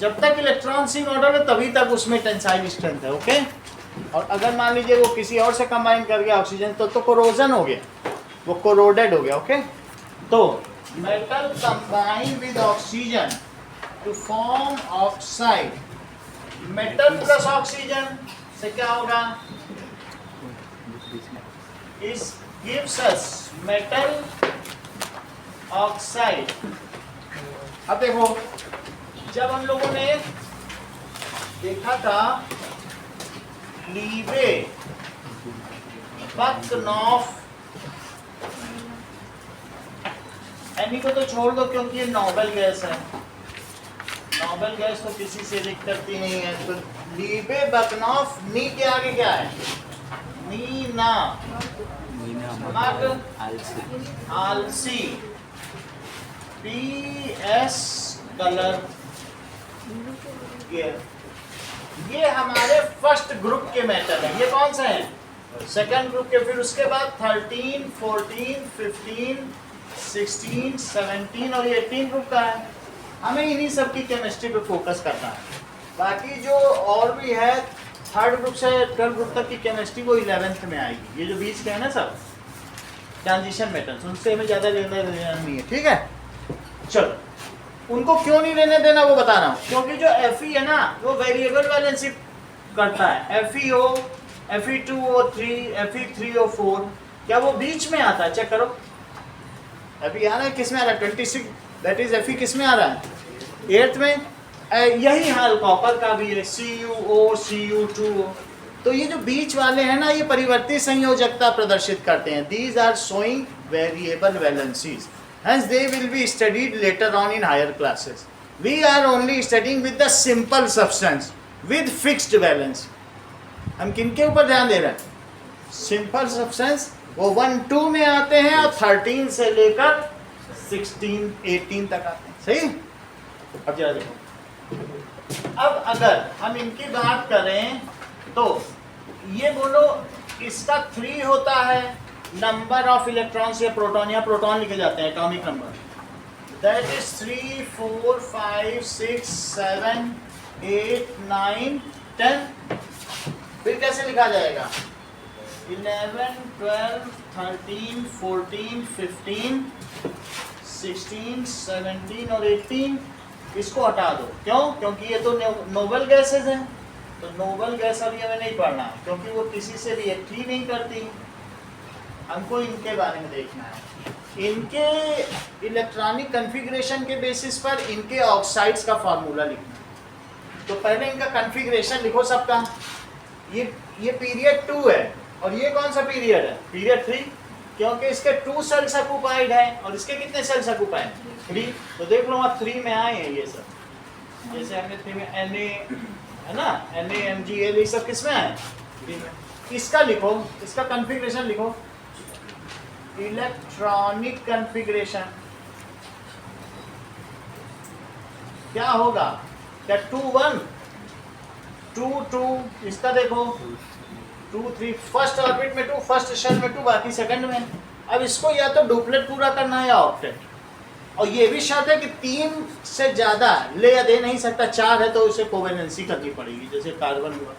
जब तक इलेक्ट्रॉन सी मॉडल है तभी तक उसमें टेंसाइल स्ट्रेंथ है, ओके। और अगर मान लीजिए वो किसी और से कंबाइन कर गया ऑक्सीजन तो कोरोजन हो गया, वो कोरोडेड हो गया, ओके। तो metal combine with oxygen to form oxide, metal plus oxygen से क्या होगा, इस गिव्स अस मेटल ऑक्साइड। अब देखो, जब हम लोगों ने देखा था लीबे बकनॉफ, एनी को तो छोड़ दो क्योंकि ये नोबेल गैस है, नोबेल गैस तो किसी से रिक करती नहीं है। तो लीबे बकनॉफ, नी के आगे क्या है, नीना मग आलसी, PS कलर, ये हमारे फर्स्ट ग्रुप के मेटल है। ये कौन सा है, सेकंड ग्रुप के। फिर उसके बाद 13, 14, 15, 16, 17 और 18 ग्रुप का है। हमें इन्हीं सब की केमिस्ट्री पे फोकस करना है। बाकी जो और भी है थर्ड ग्रुप से 12 ग्रुप तक की केमिस्ट्री वो 11th में आएगी। ये जो बीच के है ना सब ट्रांजिशन मेटल्स, उनसे हमें ज़्यादा लेना देना नहीं है, ठीक है। चलो, उनको क्यों नहीं लेने देना वो बता रहा हूँ, क्योंकि जो Fe है ना वो वेरिएबल वैलेंसी करता है। FeO, Fe2O3, Fe3O4, क्या वो बीच में आता है, चेक करो। Fe आ रहा है, किस में आ रहा है, 26, दैट इज Fe किस में आ रहा है, 8th में। यही हाल कॉपर का भी है, CuO, Cu2O। तो ये जो बीच वाले हैं ना, ये परिवर्तित संयोजकता प्रदर्शित करते हैं। These are showing variable valencies, hence they will be studied later on in higher classes. We are only studying with the simple substance with fixed valence. हम किनके ऊपर ध्यान दे रहे हैं, सिंपल सब्सटेंस, वो 1, 2 में आते हैं और 13 से लेकर 16, 18 तक आते हैं, सही। अब जरा देखो, अब अगर हम इनकी बात करें तो ये बोलो इसका 3 होता है नंबर ऑफ इलेक्ट्रॉन्स या प्रोटॉन, या प्रोटॉन लिखे जाते हैं एटॉमिक नंबर, दैट इज 3, 4, 5, 6, 7, 8, 9, 10। फिर कैसे लिखा जाएगा, 11, 12, 13, 14, 15, 16, 17 और 18। इसको हटा दो, क्यों, क्योंकि ये तो नोबल गैसेज हैं। तो नोबल गैस अभी हमें नहीं पढ़ना है क्योंकि वो किसी से रिएक्ट ही नहीं करती। हमको इनके बारे में देखना है, इनके इलेक्ट्रॉनिक कॉन्फ़िगरेशन के बेसिस पर इनके ऑक्साइड्स का फार्मूला लिखना है। तो पहले इनका कॉन्फ़िगरेशन लिखो सबका। ये पीरियड 2 है और ये कौन सा पीरियड है, पीरियड 3, क्योंकि इसके 2 सेल्स ऑक्युपाइड है और इसके कितने सेल्स ऑक्युपाइड, 3। तो देख लो आप 3 में आए हैं ये सब। जैसे हमने 3 में Na है ना, NaMgL ये सब किस में आए, 3 में। इसका लिखो, इसका कॉन्फ़िगरेशन लिखो, इलेक्ट्रॉनिक कॉन्फ़िगरेशन क्या होगा, क्या 2, 1, 2, 2, इसका देखो 2, 3, फर्स्ट ऑर्बिट में 2, फर्स्ट शेल में 2, बाकी सेकंड में। अब इसको या तो डुप्लेट पूरा करना है या ऑक्टेट, और ये भी शर्त है कि 3 से ज़्यादा ले या दे नहीं सकता, 4 है तो इसे कोवेलेंसी करनी पड़ेगी, जैसे कार्बन हुआ।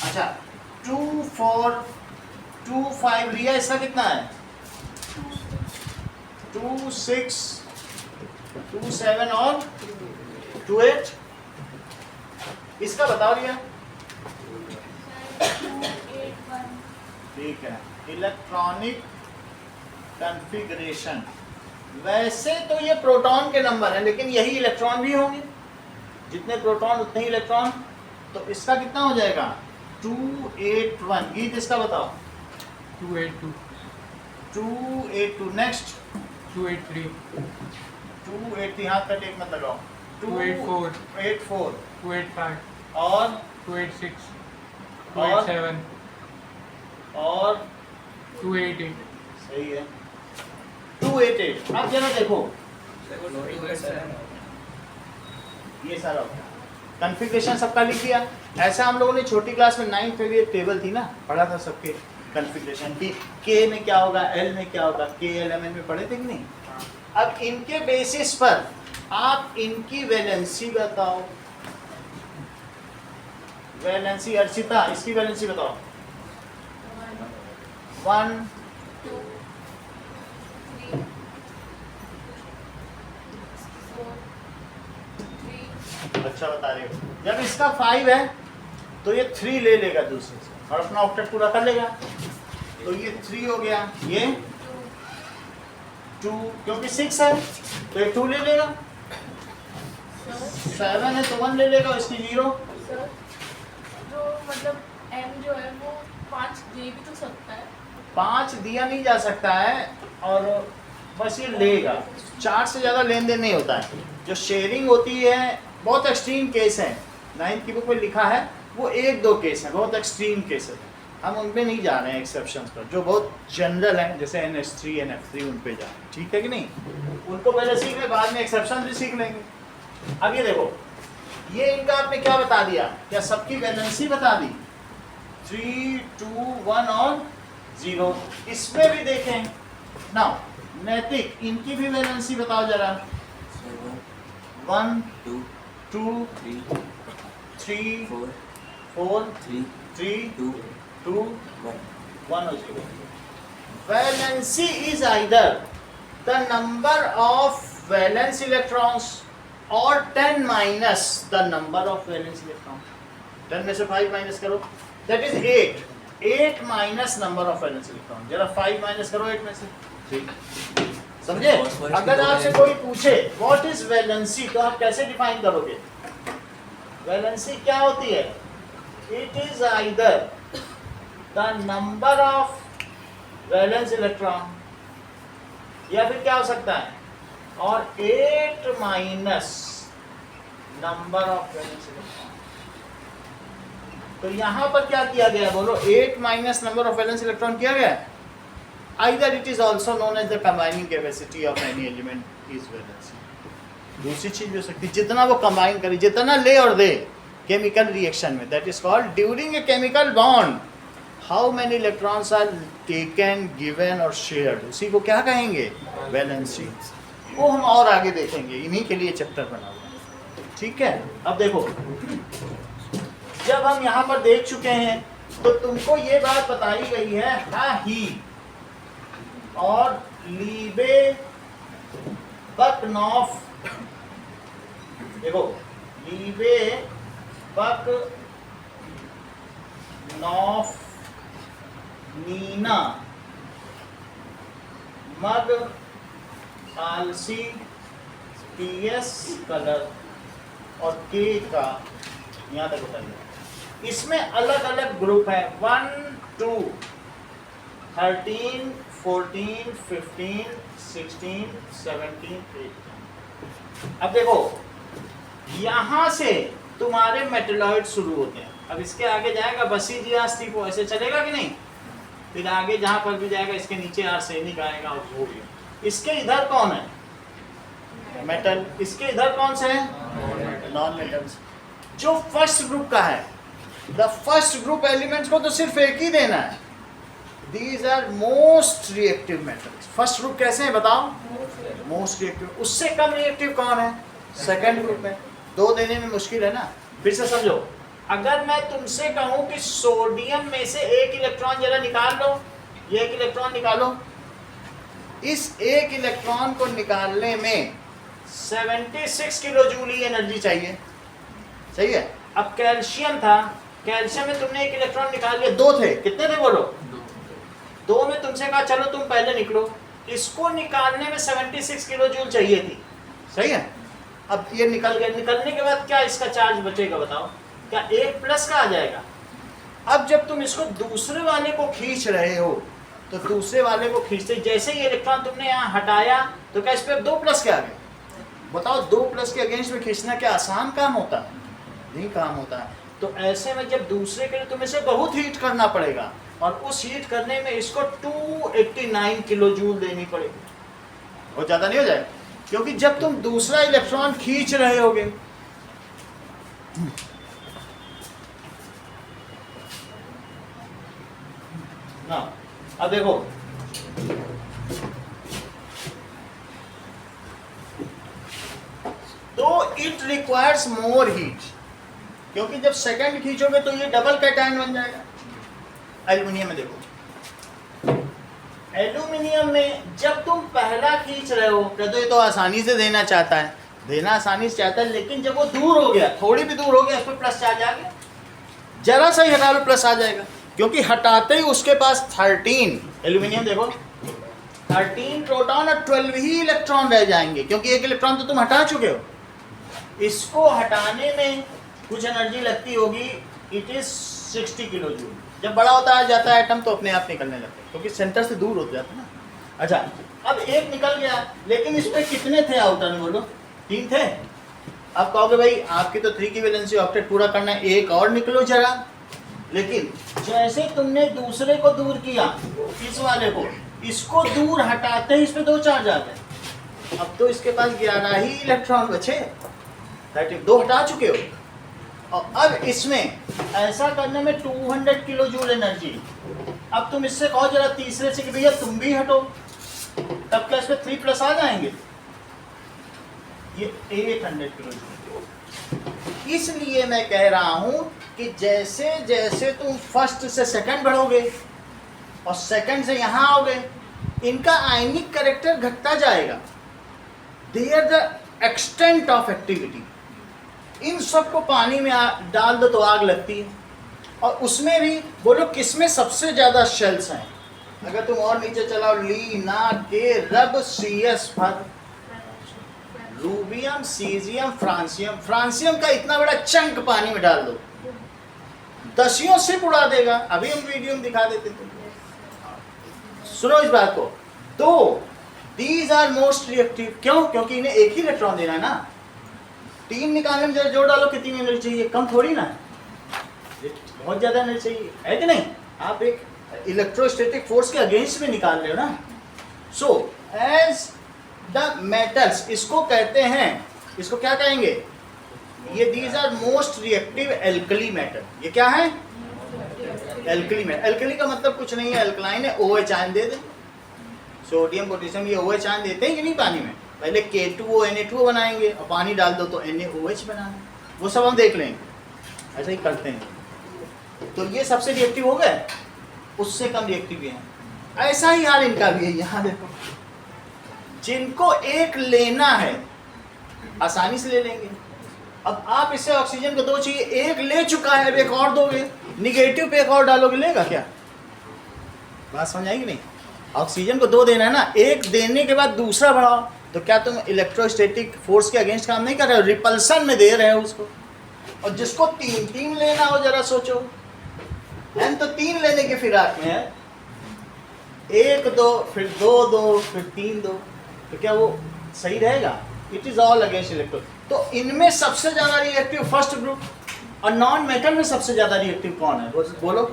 अच्छा, 2, 4, 2, 5, रिया इसका कितना है, 2, 6, 2, 7 और 2, 8। इसका बताओ रिया, ठीक है। इलेक्ट्रॉनिक कॉन्फ़िगरेशन, वैसे तो ये प्रोटॉन के नंबर है लेकिन यही इलेक्ट्रॉन भी होंगे, जितने प्रोटॉन उतने ही इलेक्ट्रॉन। तो इसका कितना हो जाएगा, 281। गीत इसका बताओ, 282, 282। नेक्स्ट 283, 280, हाथ का टेक मत लगाओ, 284, 284 285, और 286, और 287, और 288, सही है 288। अब जरा देखो ये सारा कॉन्फ़िगरेशन सबका लिख दिया। ऐसा हम लोगों ने छोटी क्लास में 9th में भी एक टेबल थी ना, पढ़ा था सबके कॉन्फ़िगरेशन की, के में क्या होगा, एल में क्या होगा, के एल एम एन में पढ़े थे कि नहीं। अब इनके बेसिस पर आप इनकी वैलेंसी बताओ। वैलेंसी अर्चिता, इसकी वैलेंसी बताओ। 1 2 3 4 3 अच्छा बता रहे हो। जब इसका 5 है तो ये 3 ले लेगा दूसरे से और अपना ऑक्टेट पूरा कर लेगा। तो ये 3 हो गया, ये 2 क्योंकि 6 है तो ये 2 ले लेगा। 7 है तो 1 ले लेगा, इसकी 0। सर जो मतलब m जो है वो 5 दे भी तो सकता है। 5 दिया नहीं जा सकता है और बस ये लेगा। 4 से ज़्यादा लेन देन नहीं होता है। जो शेयरिंग होती है बहुत एक्सट्रीम केस है, 9th की बुक में लिखा है, वो 1-2 केस है, बहुत एक्सट्रीम केस है। हम उन पे नहीं जा रहे हैं एक्सेप्शंस पर, जो बहुत जनरल हैं जैसे NH3 NF3 उन पे जा रहे हैं, ठीक है कि नहीं। उनको पहले सीख ले, बाद में एक्सेप्शन भी सीख लेंगे। अब ये देखो, ये इनका आपने क्या बता दिया, क्या सबकी वैलेंसी बता दी, 3 2 1 और 0। इसमें भी देखें ना, नैतिक इनकी भी वैलेंसी बताओ जरा। 1 2 2 3 3 4 4 3 3 2 2 1 1 और 0। Valency is either the number of valence electrons or 10 minus the number of valence electrons। 10 में से 5 माइनस करो, that is 8। 8 minus number of valence electron, जरा 5 माइनस करो 8 में से, ठीक समझे। अगर आपसे कोई पूछे व्हाट इज वैलेंसी तो आप कैसे डिफाइन करोगे। वैलेंसी क्या होती है, it is either the number of valence electron, या फिर क्या हो सकता है, और 8 minus number of valence electron. तो यहां पर क्या किया गया बोलो, 8 minus number of valence electron किया गया। Either it is also known as the combining capacity of any element is valency। दूसरी चीज भी हो सकती है, जितना वो कंबाइन करे, जितना ले और दे केमिकल रिएक्शन में, that is called during a chemical bond how many electrons are taken given और शेयर्ड, उसी को क्या कहेंगे, वैलेंसी। वो हम और आगे देखेंगे, इन्हीं के लिए चैप्टर बना हुआ है, ठीक है। अब देखो, जब हम यहाँ पर देख चुके हैं तो तुमको ये बात बताई गई है, हाँ ही और लीबे बकनॉफ, देखो लीबे बकनॉफ नीना मग आलसी PS कलर और के का यहाँ तक बताइए। इसमें अलग अलग ग्रुप है, 1 2 13 14 15 16 17 18। अब देखो यहां से तुम्हारे मेटलॉइड शुरू होते हैं। अब इसके आगे जाएगा बसीजियास्ती को, ऐसे चलेगा कि नहीं, फिर आगे जहां पर भी जाएगा इसके नीचे आर्सेनिक आएगा और वो भी। इसके इधर कौन है, मेटल, इसके इधर कौन से हैं, नॉन मेटल्स। जो फर्स्ट ग्रुप का है, द फर्स्ट ग्रुप एलिमेंट्स को तो सिर्फ एक ही देना है, these are most reactive metals. First group कैसे हैं बताओ, मोस्ट रिएक्टिव। उससे कम रिएक्टिव कौन है, सेकंड ग्रुप में। 2 देने में मुश्किल है ना। फिर से समझो, अगर मैं तुमसे कहूं कि सोडियम में से 1 इलेक्ट्रॉन जरा निकाल लो, ये 1 इलेक्ट्रॉन निकालो, इस 1 इलेक्ट्रॉन को निकालने में 76 किलो जूल की एनर्जी चाहिए, सही है। अब कैल्शियम था, कैल्शियम में तुमने 1 इलेक्ट्रॉन निकाल लिया, 2 थे, कितने थे बोलो, 2 में तुमसे कहा चलो तुम पहले निकलो, इसको निकालने में 76 किलो जूल चाहिए थी, सही है। अब ये निकल गया, निकलने के बाद क्या इसका चार्ज बचेगा बताओ, क्या 1 प्लस का आ जाएगा। अब जब तुम इसको दूसरे वाले को खींच रहे हो तो दूसरे वाले को खींचते जैसे ही इलेक्ट्रॉन तुमने यहाँ हटाया तो क्या इस पे 2 प्लस के आ गए। बताओ 2 प्लस के अगेंस्ट में खींचना क्या आसान काम होता है, नहीं काम होता है। तो ऐसे में जब दूसरे के लिए तुम्हें से बहुत हीट करना पड़ेगा और उस हीट करने में इसको 289 किलो जूल देनी पड़ेगी, और ज़्यादा नहीं हो जाए, क्योंकि जब तुम दूसरा इलेक्ट्रॉन खींच रहे होगे ना। अब देखो इट रिक्वायर्स मोर हीट, क्योंकि जब सेकंड खींचोगे तो ये डबल कैटायन बन जाएगा। एल्यूमिनियम में देखो, एल्यूमिनियम में जब तुम पहला खींच रहे हो कहते ये तो आसानी से देना चाहता है, देना आसानी से चाहता है, लेकिन जब वो दूर हो गया, थोड़ी भी दूर हो गया, इस पर प्लस चार्ज आ गया, जरा सा ही हटा लो प्लस आ जाएगा, क्योंकि हटाते ही उसके पास 13, एल्यूमिनियम देखो 13 प्रोटॉन और 12 ही इलेक्ट्रॉन रह जाएंगे, क्योंकि एक इलेक्ट्रॉन तो तुम हटा चुके हो। इसको हटाने में कुछ एनर्जी लगती होगी, इट इज 60 किलो जूल। जब बड़ा होता जाता है एटम तो अपने आप निकलने लगता है, क्योंकि सेंटर से दूर हो जाता है ना। अच्छा, अब एक निकल गया, लेकिन इस पे कितने थे आउटर में, बोलो 3 थे। अब कहोगे भाई आपकी तो 3 की वैलेंसी ऑक्टेट पूरा करना है, एक और निकलो जरा। लेकिन जैसे तुमने दूसरे को दूर किया, इस वाले को, इसको दूर हटाते ही इस पे 2 चार्ज आ गए। अब तो इसके पास 11 ही इलेक्ट्रॉन बचे, 2 हटा चुके हो। और अब इसमें ऐसा करने में 200 किलो जूल एनर्जी। अब तुम इससे कहो जरा तीसरे से कि भैया तुम भी हटो, तब क्या इसमें 3 प्लस आ जाएंगे, ये 800 किलो जूल। इसलिए मैं कह रहा हूं कि जैसे जैसे तुम फर्स्ट से सेकंड बढ़ोगे और सेकंड से यहां आओगे, इनका आयनिक कैरेक्टर घटता जाएगा। Their the extent of activity. इन सबको पानी में डाल दो तो आग लगती है। और उसमें भी बोलो किसमें सबसे ज्यादा शेल्स हैं, अगर तुम और नीचे चलाओ, ली, ना, के, रब, CS, फर, रूबियम, सीजियम, फ्रांसियम। फ्रांसियम का इतना बड़ा चंक पानी में डाल दो, दसियों सिप उड़ा देगा। अभी हम वीडियो में दिखा देते थे। सुनो इस बात को। तो दीज आर मोस्ट रिएक्टिव। क्यों? क्योंकि इन्हें एक ही इलेक्ट्रॉन देना है ना। 3 निकालने में जरा जोड़ डालो, कितनी एनर्जी चाहिए, कम थोड़ी ना, बहुत ज्यादा एनर्जी चाहिए, है कि नहीं। आप एक इलेक्ट्रोस्टैटिक फोर्स के अगेंस्ट में निकाल रहे हो ना। सो एज द मेटल्स, इसको कहते हैं, इसको क्या कहेंगे, ये these are most reactive alkali metal. ये क्या है? Alkali metal. एल्कली का मतलब कुछ नहीं है, एल्कलाइन है, OH आयन दे दे। सोडियम, पोटेशियम, ये OH आयन देते हैं कि नहीं पानी में। पहले K2O Na2O बनाएंगे और पानी डाल दो तो NaOH बनाना, वो सब हम देख लेंगे, ऐसा ही करते हैं। तो ये सबसे रिएक्टिव हो गए, उससे कम रिएक्टिव भी हैं। ऐसा ही हाल इनका भी है। यहाँ देखो, जिनको एक लेना है आसानी से ले लेंगे। अब आप इससे ऑक्सीजन को 2 चाहिए, एक ले चुका है, अब एक और दोगे, निगेटिव पे एक और डालोगे, लेगा क्या? बात समझ आएगी नहीं? ऑक्सीजन को 2 देना है ना, एक देने के बाद दूसरा बढ़ाओ, तो क्या तुम इलेक्ट्रोस्टैटिक फोर्स के अगेंस्ट काम नहीं कर रहे हो, रिपल्सन में दे रहे हो उसको। और जिसको 3 लेना हो, जरा सोचो, एन तो 3 लेने की फिराक में है, 1 दो, फिर 2 दो, फिर 3 दो, तो क्या वो सही रहेगा? It is all against electro. तो इनमें सबसे ज्यादा रिएक्टिव फर्स्ट ग्रुप, और नॉन मेटल में सबसे ज्यादा रिएक्टिव कौन है, बोलो?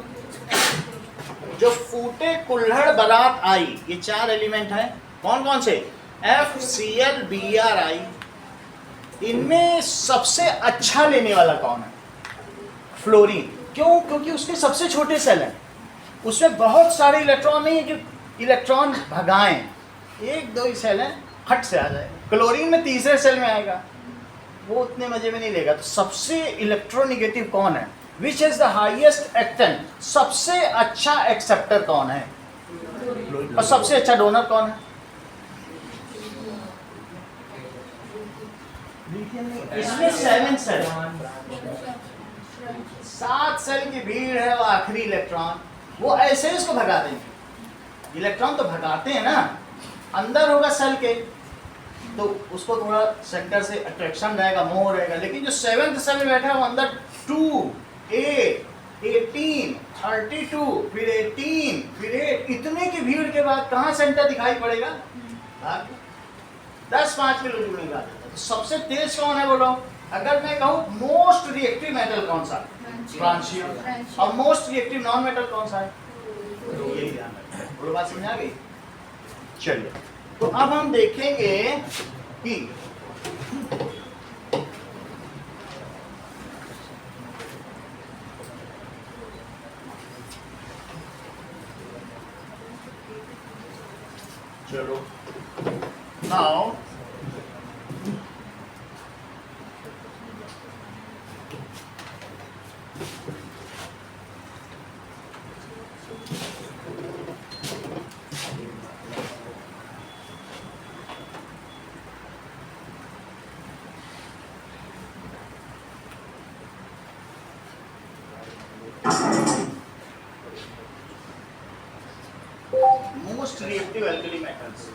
जो फूटे कुल्हड़ बारात आई, ये 4 एलिमेंट हैं, कौन कौन से? FCl BrI। इनमें सबसे अच्छा लेने वाला कौन है? फ्लोरीन। क्यों? क्योंकि उसके सबसे छोटे सेल हैं, उसमें बहुत सारे इलेक्ट्रॉन नहीं है कि इलेक्ट्रॉन भगाएं, 1-2 ही सेल हैं, हट से आ जाए। क्लोरीन में तीसरे सेल में आएगा, वो उतने मजे में नहीं लेगा। तो सबसे इलेक्ट्रोनिगेटिव कौन है? विच इज द हाईएस्ट एक्टेंट, सबसे अच्छा एक्सेप्टर कौन है? और सबसे अच्छा डोनर कौन है? इसमें 7 सेल, 7 सेल की भीड़ है, वो आखिरी इलेक्ट्रॉन, वो ऐसे ही उसको भगा देंगे। इलेक्ट्रॉन तो भगाते हैं ना, अंदर होगा सेल के, तो उसको थोड़ा सेंटर से अट्रैक्शन रहेगा, मोह रहेगा। लेकिन जो 7th सेल में बैठा है वो अंदर 2, 8, 18, 32, फिर 18, फिर 8, इतने की भीड़ के बाद कहाँ सेंटर दिखाई पड़ेगा? 10-5 किलो जूल निकाल देता। तो सबसे तेज कौन है बोलो? अगर मैं कहूँ मोस्ट रिएक्टिव मेटल कौन सा? फ्रांसियम। और मोस्ट रिएक्टिव नॉन मेटल कौन सा है? तो यही ध्यान रखना। बोलो, बात समझ आ गई? चलिए, तो अब हम देखेंगे कि चलो now Most reactive alkali metals.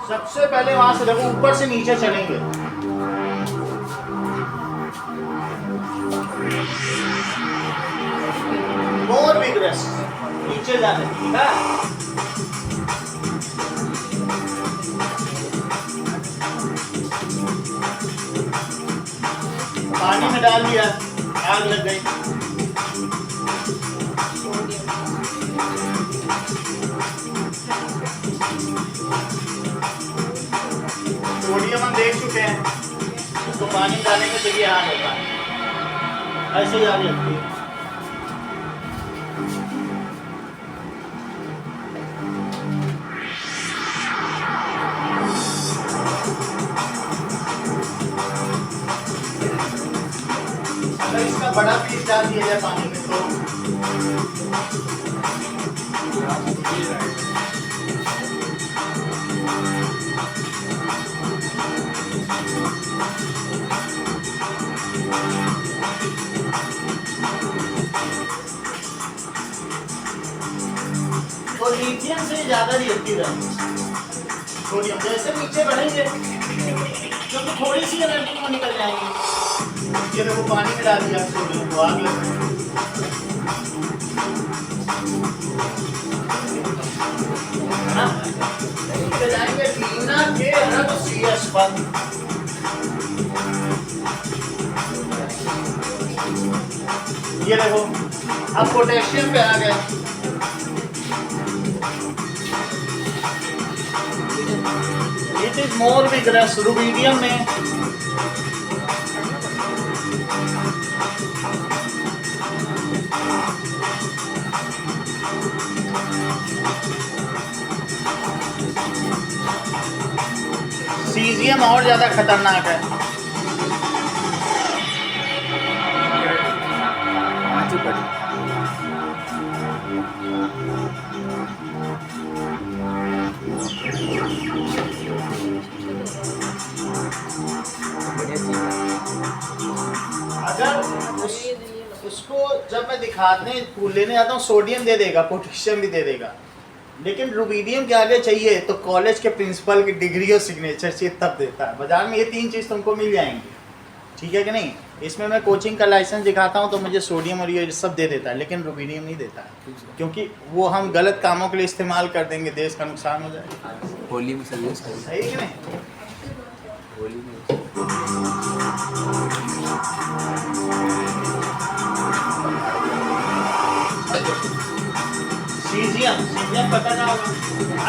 सबसे पहले वहां से देखो, ऊपर से नीचे चलेंगे। मोर विग्रेस, नीचे जाने, ठीक है। पानी में डाल दिया, आग लग गई। सोडियम हम देख चुके हैं, उसको पानी डालेंगे तो ये आग होगा, ऐसे ही आग लगती है। अगर इसका बड़ा पीस डाल दिया जाए पानी में तो लिथियम से ज्यादा रिएक्टिव है सोडियम। जैसे नीचे बढ़ेंगे क्योंकि थोड़ी सी एनर्जी को निकल जाएंगे। ये देखो पानी में डाल दिया सोडियम को, आग लग गई। जाएंगे लीना के अरब CS पर। ये देखो अब पोटेशियम पे आ गया। It is more vigorous, rubidium में सीजियम और ज्यादा खतरनाक है। अगर उसको जब मैं दिखाने लेने आता हूँ सोडियम दे देगा, पोटेशियम भी दे देगा, लेकिन रुबीडियम के आगे चाहिए तो कॉलेज के प्रिंसिपल की डिग्री और सिग्नेचर चाहिए तब देता है। बाजार में ये 3 चीज़ तुमको मिल जाएंगी, ठीक है कि नहीं। इसमें मैं कोचिंग का लाइसेंस दिखाता हूँ तो मुझे सोडियम और ये सब दे देता है, लेकिन रुबीडियम नहीं देता है, क्योंकि वो हम गलत कामों के लिए इस्तेमाल कर देंगे, देश का नुकसान हो जाएगा। होली में सर्विस सही कि नहीं। होली में सीजियम पता ना होगा।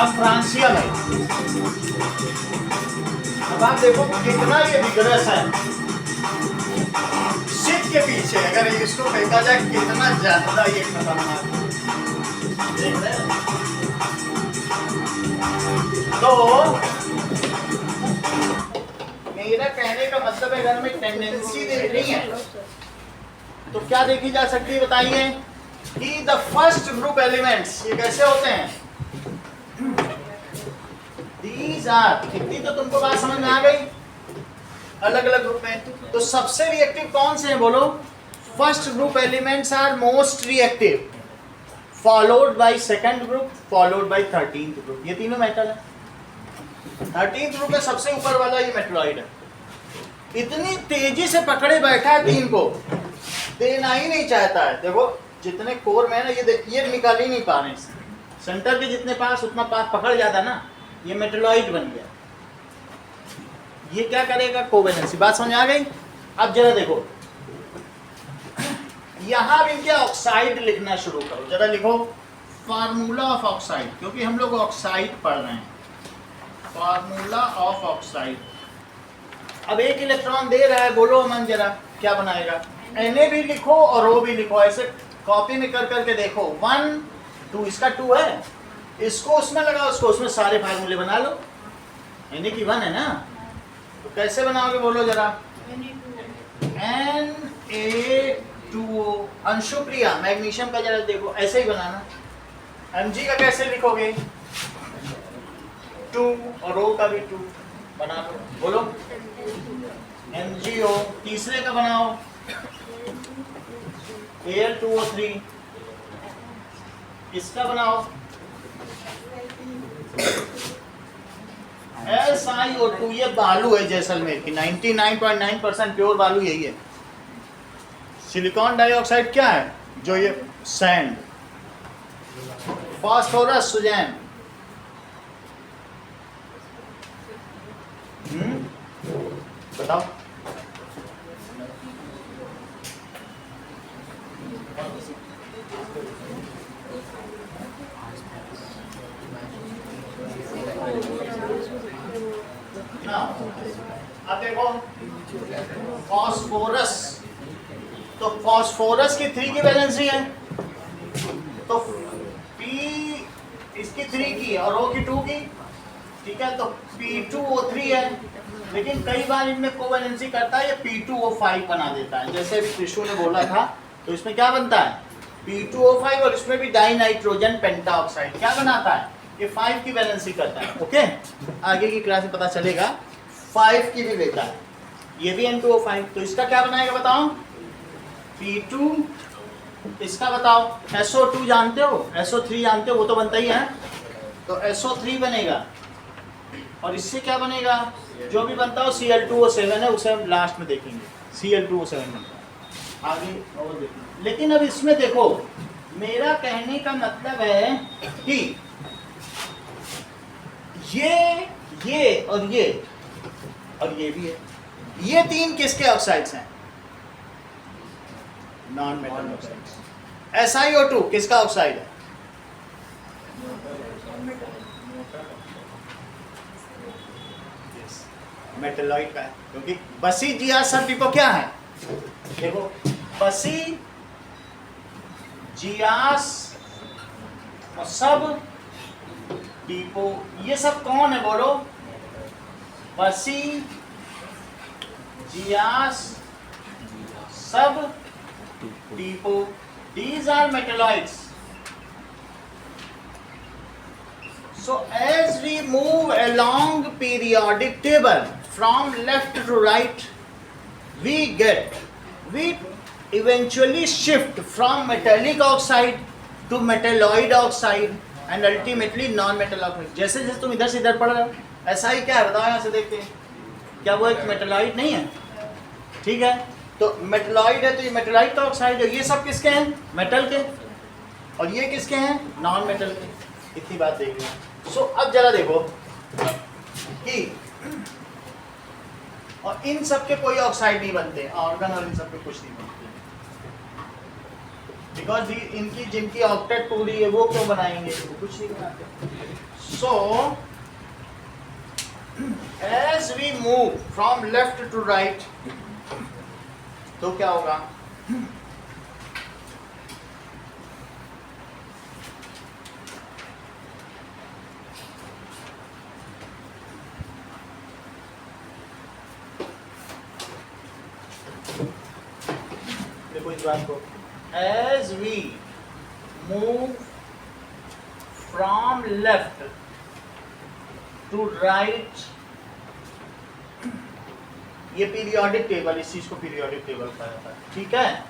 अब फ्रांसियम है। अब आप देखो कितना ये विग्रस है। सिट के पीछे अगर इसको फेंका जाए कितना ज्यादा ये खतरनाक है। देख रहे हैं? तो मेरा कहने का मतलब है अगर में टेंडेंसी देखनी है तो क्या देखी जा सकती है बताइए कि द फर्स्ट ग्रुप एलिमेंट्स ये कैसे होते हैं। These are, इतनी तो तुमको बात समझ में आ गई अलग अलग ग्रुप में। तो सबसे रिएक्टिव कौन से हैं बोलो। First group elements are most reactive, followed by second group, followed by 13th group. ये तीनों मेटल है। 13th ग्रुप में सबसे ऊपर वाला ये मेटलॉइड है। इतनी तेजी से पकड़े बैठा है 3 को, देना ही नहीं चाहता है। देखो जितने कोर में है ना ये निकाल ही नहीं पा रहे, सेंटर के जितने पास उतना पास पकड़ जाता ना, ये मेटलॉइड बन गया। ये क्या करेगा, कोवेलेंसी। बात समझ आ गई। अब जरा देखो यहां भी क्या ऑक्साइड लिखना शुरू करो, जरा लिखो फार्मूला ऑफ ऑक्साइड, क्योंकि हम लोग ऑक्साइड पढ़ रहे हैं। Formula of oxide. अब 1 इलेक्ट्रॉन दे रहा है, बोलो अमन जरा क्या बनाएगा। Na भी लिखो और O भी लिखो, ऐसे कॉपी में कर करके देखो। 1 2 इसका 2 है, इसको उसमें लगाओ, उसको उसमें सारे फार्मूले बना लो, यानी कि 1 है ना। तो कैसे बनाओगे बोलो जरा। Na2O, अंशुप्रिया मैग्नीशियम का जरा देखो, ऐसे ही बनाना। Mg का कैसे लिखोगे 2 और O का भी 2 बना लो, बोलो MgO। तीसरे का बनाओ Al2O3, इसका बनाओ SiO2। ये बालू है जैसलमेर की, 99.9% प्योर बालू यही है। सिलिकॉन डाइऑक्साइड क्या है, जो ये सैंड। फास्फोरस सुजैन, बताओ। अब देखो फास्फोरस, तो फास्फोरस की 3 की वैलेंसी है, तो P इसकी 3 की और O की 2 की, ठीक है। तो P2O3 है, लेकिन कई बार इनमें कोवैलेंसी करता है, ये P2O5 बना देता है। जैसे अभी कृष्णु ने बोला था, तो इसमें क्या बनता है P2O5, और इसमें भी डाई नाइट्रोजन पेंटाऑक्साइड क्या बनाता है, ये 5 की वैलेंसी करता है। ओके, आगे की क्लास में पता चलेगा 5 की भी लेता है, ये भी N2O5। तो इसका क्या बनाएगा बताओ, P2, इसका बताओ SO2 जानते हो, SO3 जानते हो, वो तो बनता ही है, तो SO3 बनेगा। और इससे क्या बनेगा, जो भी बनता हो Cl2O7 है, उसे हम लास्ट में देखेंगे, Cl2O7 बनता है आगे और देखेंगे। लेकिन अब इसमें देखो, मेरा कहने का मतलब है कि ये और ये भी है, ये 3 किसके ऑक्साइड्स हैं, नॉन मेटल ऑक्साइड्स। SiO2 किसका ऑक्साइड है, मेटलॉइड का है, क्योंकि बसी जिया सब डिपो क्या है, देखो बसी जियास और सब डिपो, ये सब कौन है बोलो, बसी जियास सब depot, these are metalloids. So as we move along periodic table from left to right, we eventually shift from metallic oxide to metalloid oxide and ultimately non-metal oxide. जैसे जैसे तुम इधर से इधर पढ़ रहे हो, ऐसा ही क्या है बताओ, यहाँ से देखते हैं, क्या वो एक मेटलॉइड नहीं है, ठीक है। तो मेटलॉइड है, तो ये मेटलॉइड का ऑक्साइड है। ये सब किसके हैं, मेटल के, और ये किसके हैं, नॉन मेटल के। इतनी बात देख रहे हैं। सो अब जरा देखो कि और इन सब के कोई ऑक्साइड नहीं बनते, ऑर्गन और इन सब के कुछ नहीं बनते, बिकॉज इनकी जिनकी ऑक्टेट पूरी है वो क्यों बनाएंगे, वो कुछ नहीं बनाते। So as we move from left to right, तो क्या होगा, देखो इस बात को, as we move from left to right, ये पीरियोडिक टेबल, इस चीज को पीरियोडिक टेबल कहा जाता है, ठीक है।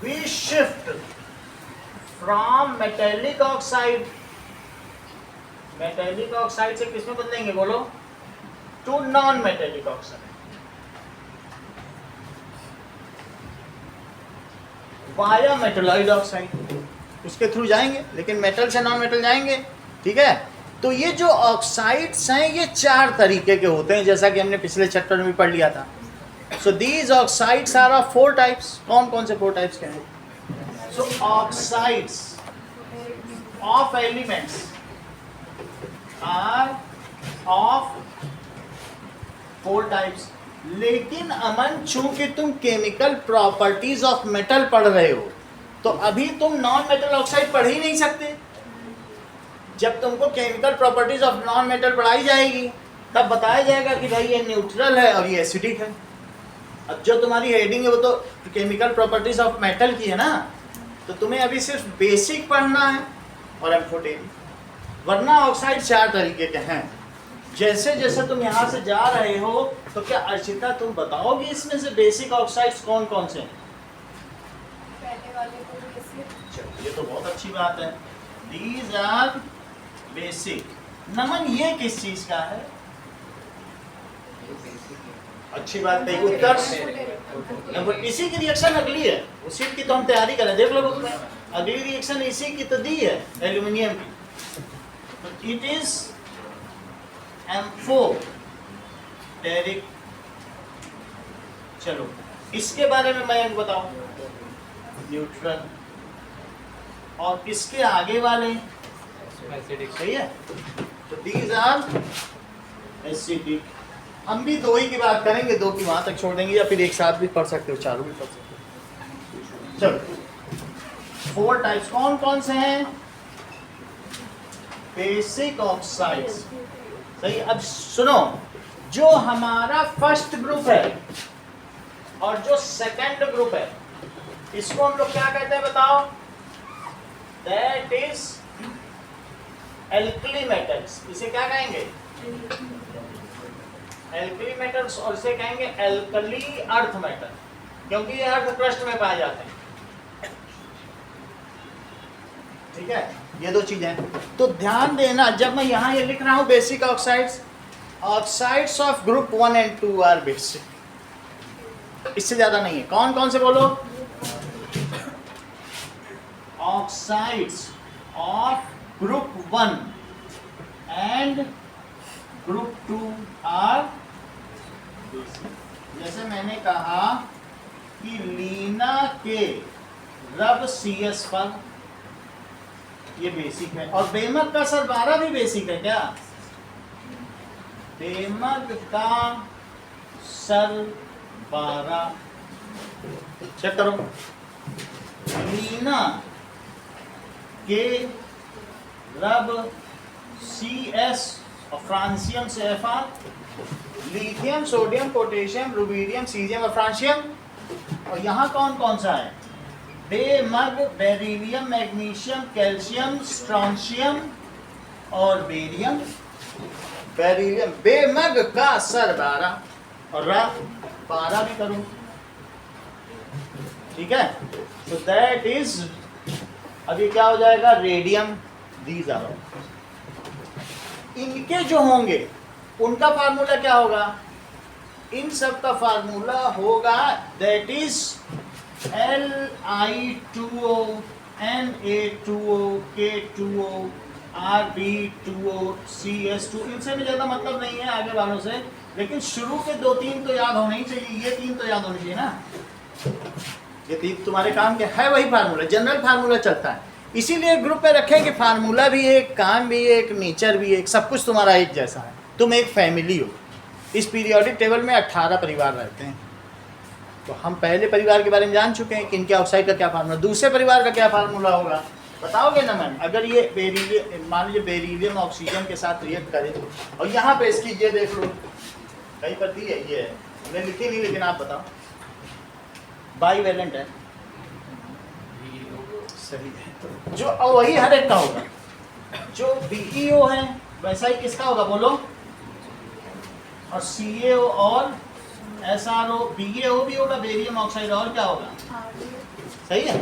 We shift from metallic oxide, metallic oxide से किसमें बदलेंगे बोलो, to non metallic oxide, via metalloid oxide, उसके थ्रू जाएंगे, लेकिन मेटल से नॉन मेटल जाएंगे, ठीक है। तो ये जो ऑक्साइड्स हैं ये 4 तरीके के होते हैं, जैसा कि हमने पिछले चैप्टर में भी पढ़ लिया था। So these oxides are of 4 types. कौन कौन से 4 टाइप्स के हैं, so oxides of elements are of 4 types. लेकिन अमन, चूंकि तुम केमिकल प्रॉपर्टीज ऑफ मेटल पढ़ रहे हो, तो अभी तुम नॉन मेटल ऑक्साइड पढ़ ही नहीं सकते। जब तुमको chemical properties of non metal पढ़ाई जाएगी तब बताया जाएगा कि भाई ये न्यूट्रल है और ये एसिडिक है। अब जो तुम्हारी हेडिंग है वो तो केमिकल प्रॉपर्टीज ऑफ मेटल की है ना, तो तुम्हें अभी सिर्फ बेसिक पढ़ना है और एम्फोटेरिक। वरना ऑक्साइड 4 तरीके के हैं। जैसे जैसे तुम यहाँ से जा रहे हो तो क्या अर्चिता तुम बताओगी इसमें से बेसिक ऑक्साइड्स कौन कौन से हैं? पहले वाले को बेसिक। चलो ये तो बहुत अच्छी बात है, दीज आर बेसिक। नमन ये किस चीज का है? अच्छी बात है, उत्तर इसी की रिएक्शन अगली है, उसी की तो हम तैयारी करें। देख लो अगली रिएक्शन इसी की तो दी है, एल्यूमिनियम की। It is amphoteric. चलो इसके बारे में मैं बताऊं, न्यूट्रल। और इसके आगे वाले सही है, तो दीज आर एसिडिक। हम भी 2 ही की बात करेंगे, 2 की वहां तक छोड़ देंगे, या फिर एक साथ भी पढ़ सकते हो, चारों भी पढ़ सकते हो। चलो 4 टाइप्स कौन कौन से हैं? Basic oxides. सही। अब सुनो, जो हमारा फर्स्ट ग्रुप है और जो सेकंड ग्रुप है, इसको हम लोग क्या कहते हैं बताओ? That is alkali metals. इसे क्या कहेंगे? Alkali metals. और इसे कहेंगे एल्कली अर्थ मेटल, क्योंकि ये अर्थ क्रस्ट में पाए जाते हैं। ठीक है, ये 2 चीजें। तो ध्यान देना, जब मैं यहाँ ये लिख रहा हूँ basic oxides, oxides of group 1 and 2 are basic. इससे ज्यादा नहीं है। कौन कौन से बोलो? Oxides of group 1 and group 2 are basic. जैसे मैंने कहा कि लीना के रब CS पर, ये बेसिक है। और बेमक का सरबारा भी बेसिक है क्या? बेमक का सरबारा चेक करो। लीना के रब CS और फ्रांसियम से Fr, lithium, sodium, potassium, rubidium, caesium और फ्रांसियम। और यहाँ कौन कौन सा है? बेमग, बेरिलियम, मैग्नीशियम, कैल्शियम, स्ट्रोंशियम और बेरियम। बेरिलियम, बेमग का सरबारा और रा 12 भी करूं, ठीक है। तो दैट इज, अभी क्या हो जाएगा? रेडियम। दीज आर, इनके जो होंगे उनका फार्मूला क्या होगा? इन सब का फार्मूला होगा that is Li2O, Na2O, K2O, Rb2O, CS2। इनसे भी ज़्यादा मतलब नहीं है आगे वालों से, लेकिन शुरू के 2-3 तो याद होने ही चाहिए। ये 3 तो याद होने चाहिए ना, ये 3 तुम्हारे काम के है। वही फार्मूला, जनरल फार्मूला चलता है। इसीलिए ग्रुप में रखें कि फार्मूला भी एक, काम भी एक, नेचर भी एक, सब कुछ तुम्हारा एक जैसा है। तुम एक फैमिली हो। इस पीरियोडिक टेबल में 18 परिवार रहते हैं। तो हम पहले परिवार के बारे में जान चुके हैं कि इनके ऑक्साइड का क्या फार्मूला, दूसरे परिवार का क्या फार्मूला होगा, बताओगे ना मैम? अगर ये बेरिलियम, मान लीजिए बेरिलियम ऑक्सीजन के साथ रिएक्ट करे, और यहाँ पे इसकी ये देख लो, कहीं पर दी है, ये है, मैंने लिखी नहीं, लेकिन आप बताओ। बाईवेलेंट है, सही है। जो वही हर एक का होगा, जो BeO है वैसा ही किसका होगा बोलो? और CaO और SRO, BaO भी होगा, बेरियम ऑक्साइड, और क्या होगा? सही है।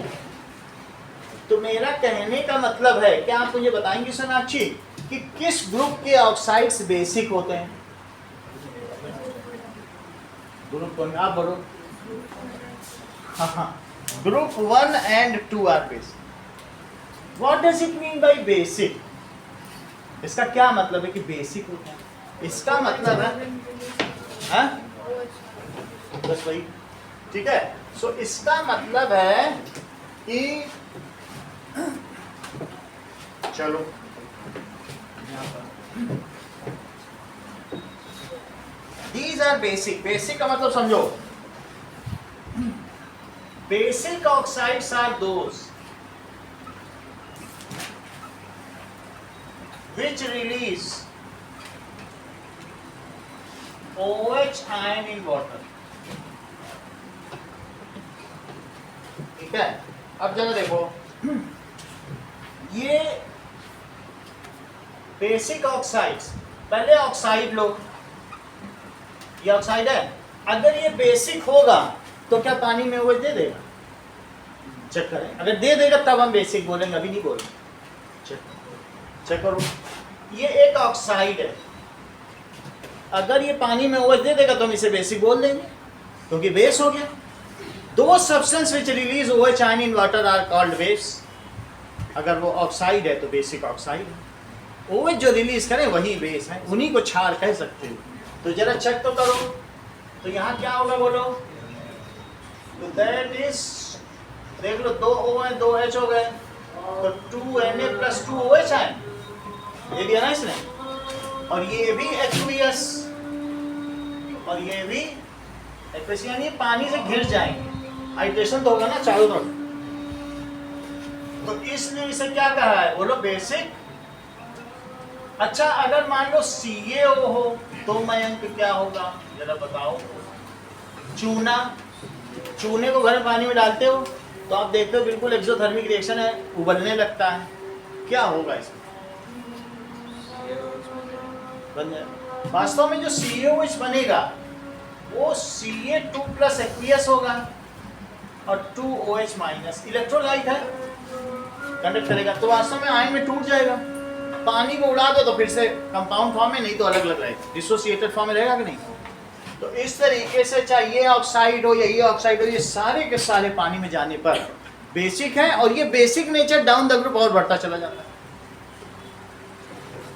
तो मेरा कहने का मतलब है, क्या आप मुझे बताएंगे सोनाक्षी कि किस ग्रुप के ऑक्साइड्स बेसिक होते हैं? ग्रुप 1, आप बोलो। हाँ, group 1 and 2 are basic. What does it mean by basic? इसका क्या मतलब है कि बेसिक होता है? इसका मतलब है बस वही, ठीक है। सो इसका मतलब है कि चलो दीज आर बेसिक। बेसिक का मतलब समझो, Basic oxides are those which release OH ion in water. ठीक है, अब जरा देखो, ये बेसिक ऑक्साइड्स, पहले ऑक्साइड लो, ये ऑक्साइड है, अगर ये बेसिक होगा तो क्या पानी में OH दे देगा? चेक करें, अगर दे देगा तब हम बेसिक बोलेंगे, अभी नहीं बोलेंगे। चेक करो, ये एक ऑक्साइड है, अगर ये पानी में OH दे देगा तो हम इसे बेसिक बोल देंगे क्योंकि बेस हो गया। दो substance which release OH ion in water are called base। अगर वो ऑक्साइड है तो बेसिक ऑक्साइड है, OH जो रिलीज करें वही बेस है, उन्हीं को क्षार कह सकते हो। तो जरा चेक तो करो, तो यहाँ क्या होगा बोलो? तो दैट इज, देख लो, 2 O है 2 H हो गए, तो 2Na + 2 OH है, ये दिया ना इसने, और ये भी H2S, और ये भी H2S, यानी पानी से घिर जाएंगे, हाइड्रेशन तो होगा ना चारों तरफ, तो इसलिए इसे क्या कहा है बोलो? बेसिक। अच्छा, अगर मान लो CaO हो तो मयंक क्या होगा जरा बताओ? चूना, चूने को गर्म पानी में डालते हो तो आप देखते हो बिल्कुल एक्सोथर्मिक रिएक्शन है, उबलने लगता है, क्या होगा इसमें? बन जाए। वास्तव में जो CaOH बनेगा वो Ca2 + Aqueous होगा और 2OH-, इलेक्ट्रोलाइट है, कंडक्ट करेगा, तो वास्तव में आयन में टूट जाएगा। पानी को उड़ा दो तो फिर से कंपाउंड फॉर्म में, नहीं तो अलग अलग रहेगा, डिसोसिएटेड फॉर्म में रहेगा कि नहीं? तो इस तरीके से चाहे ये ऑक्साइड हो या ये ऑक्साइड हो, ये सारे के सारे पानी में जाने पर बेसिक है, और ये basic nature down the group और बढ़ता चला जाता है।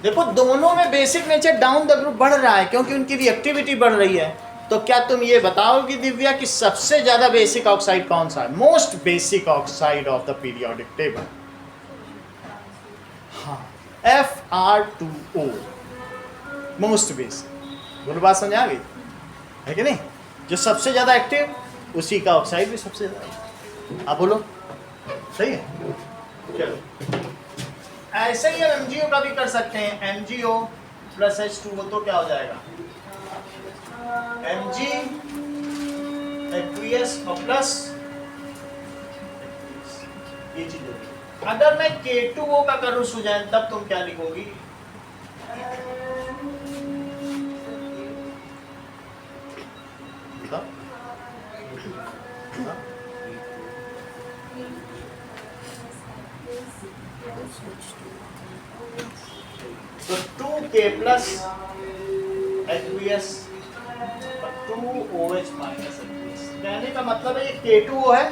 देखो, दोनों में basic nature down the group बढ़ रहा है क्योंकि उनकी रिएक्टिविटी बढ़ रही है। तो क्या तुम ये बताओगी दिव्या कि सबसे ज्यादा बेसिक ऑक्साइड कौन सा है? Most basic oxide of the periodic table, हाँ, Fr2O, मोस्ट बेसिक। बोलो, बात समझ आ गई है कि नहीं? जो सबसे ज्यादा एक्टिव उसी का ऑक्साइड भी सबसे ज्यादा। आप बोलो, सही है? चलो, ऐसे ही हम MgO का भी कर सकते हैं, MgO + H2O, तो क्या हो जाएगा? Mg Aqueous और प्लस ये चीज होगी। अगर मैं K2O का करूं सुजैन, तब तुम क्या लिखोगी? तो 2K + Aqueous 2OH- Aqueous, कहने का मतलब है ये K2O है,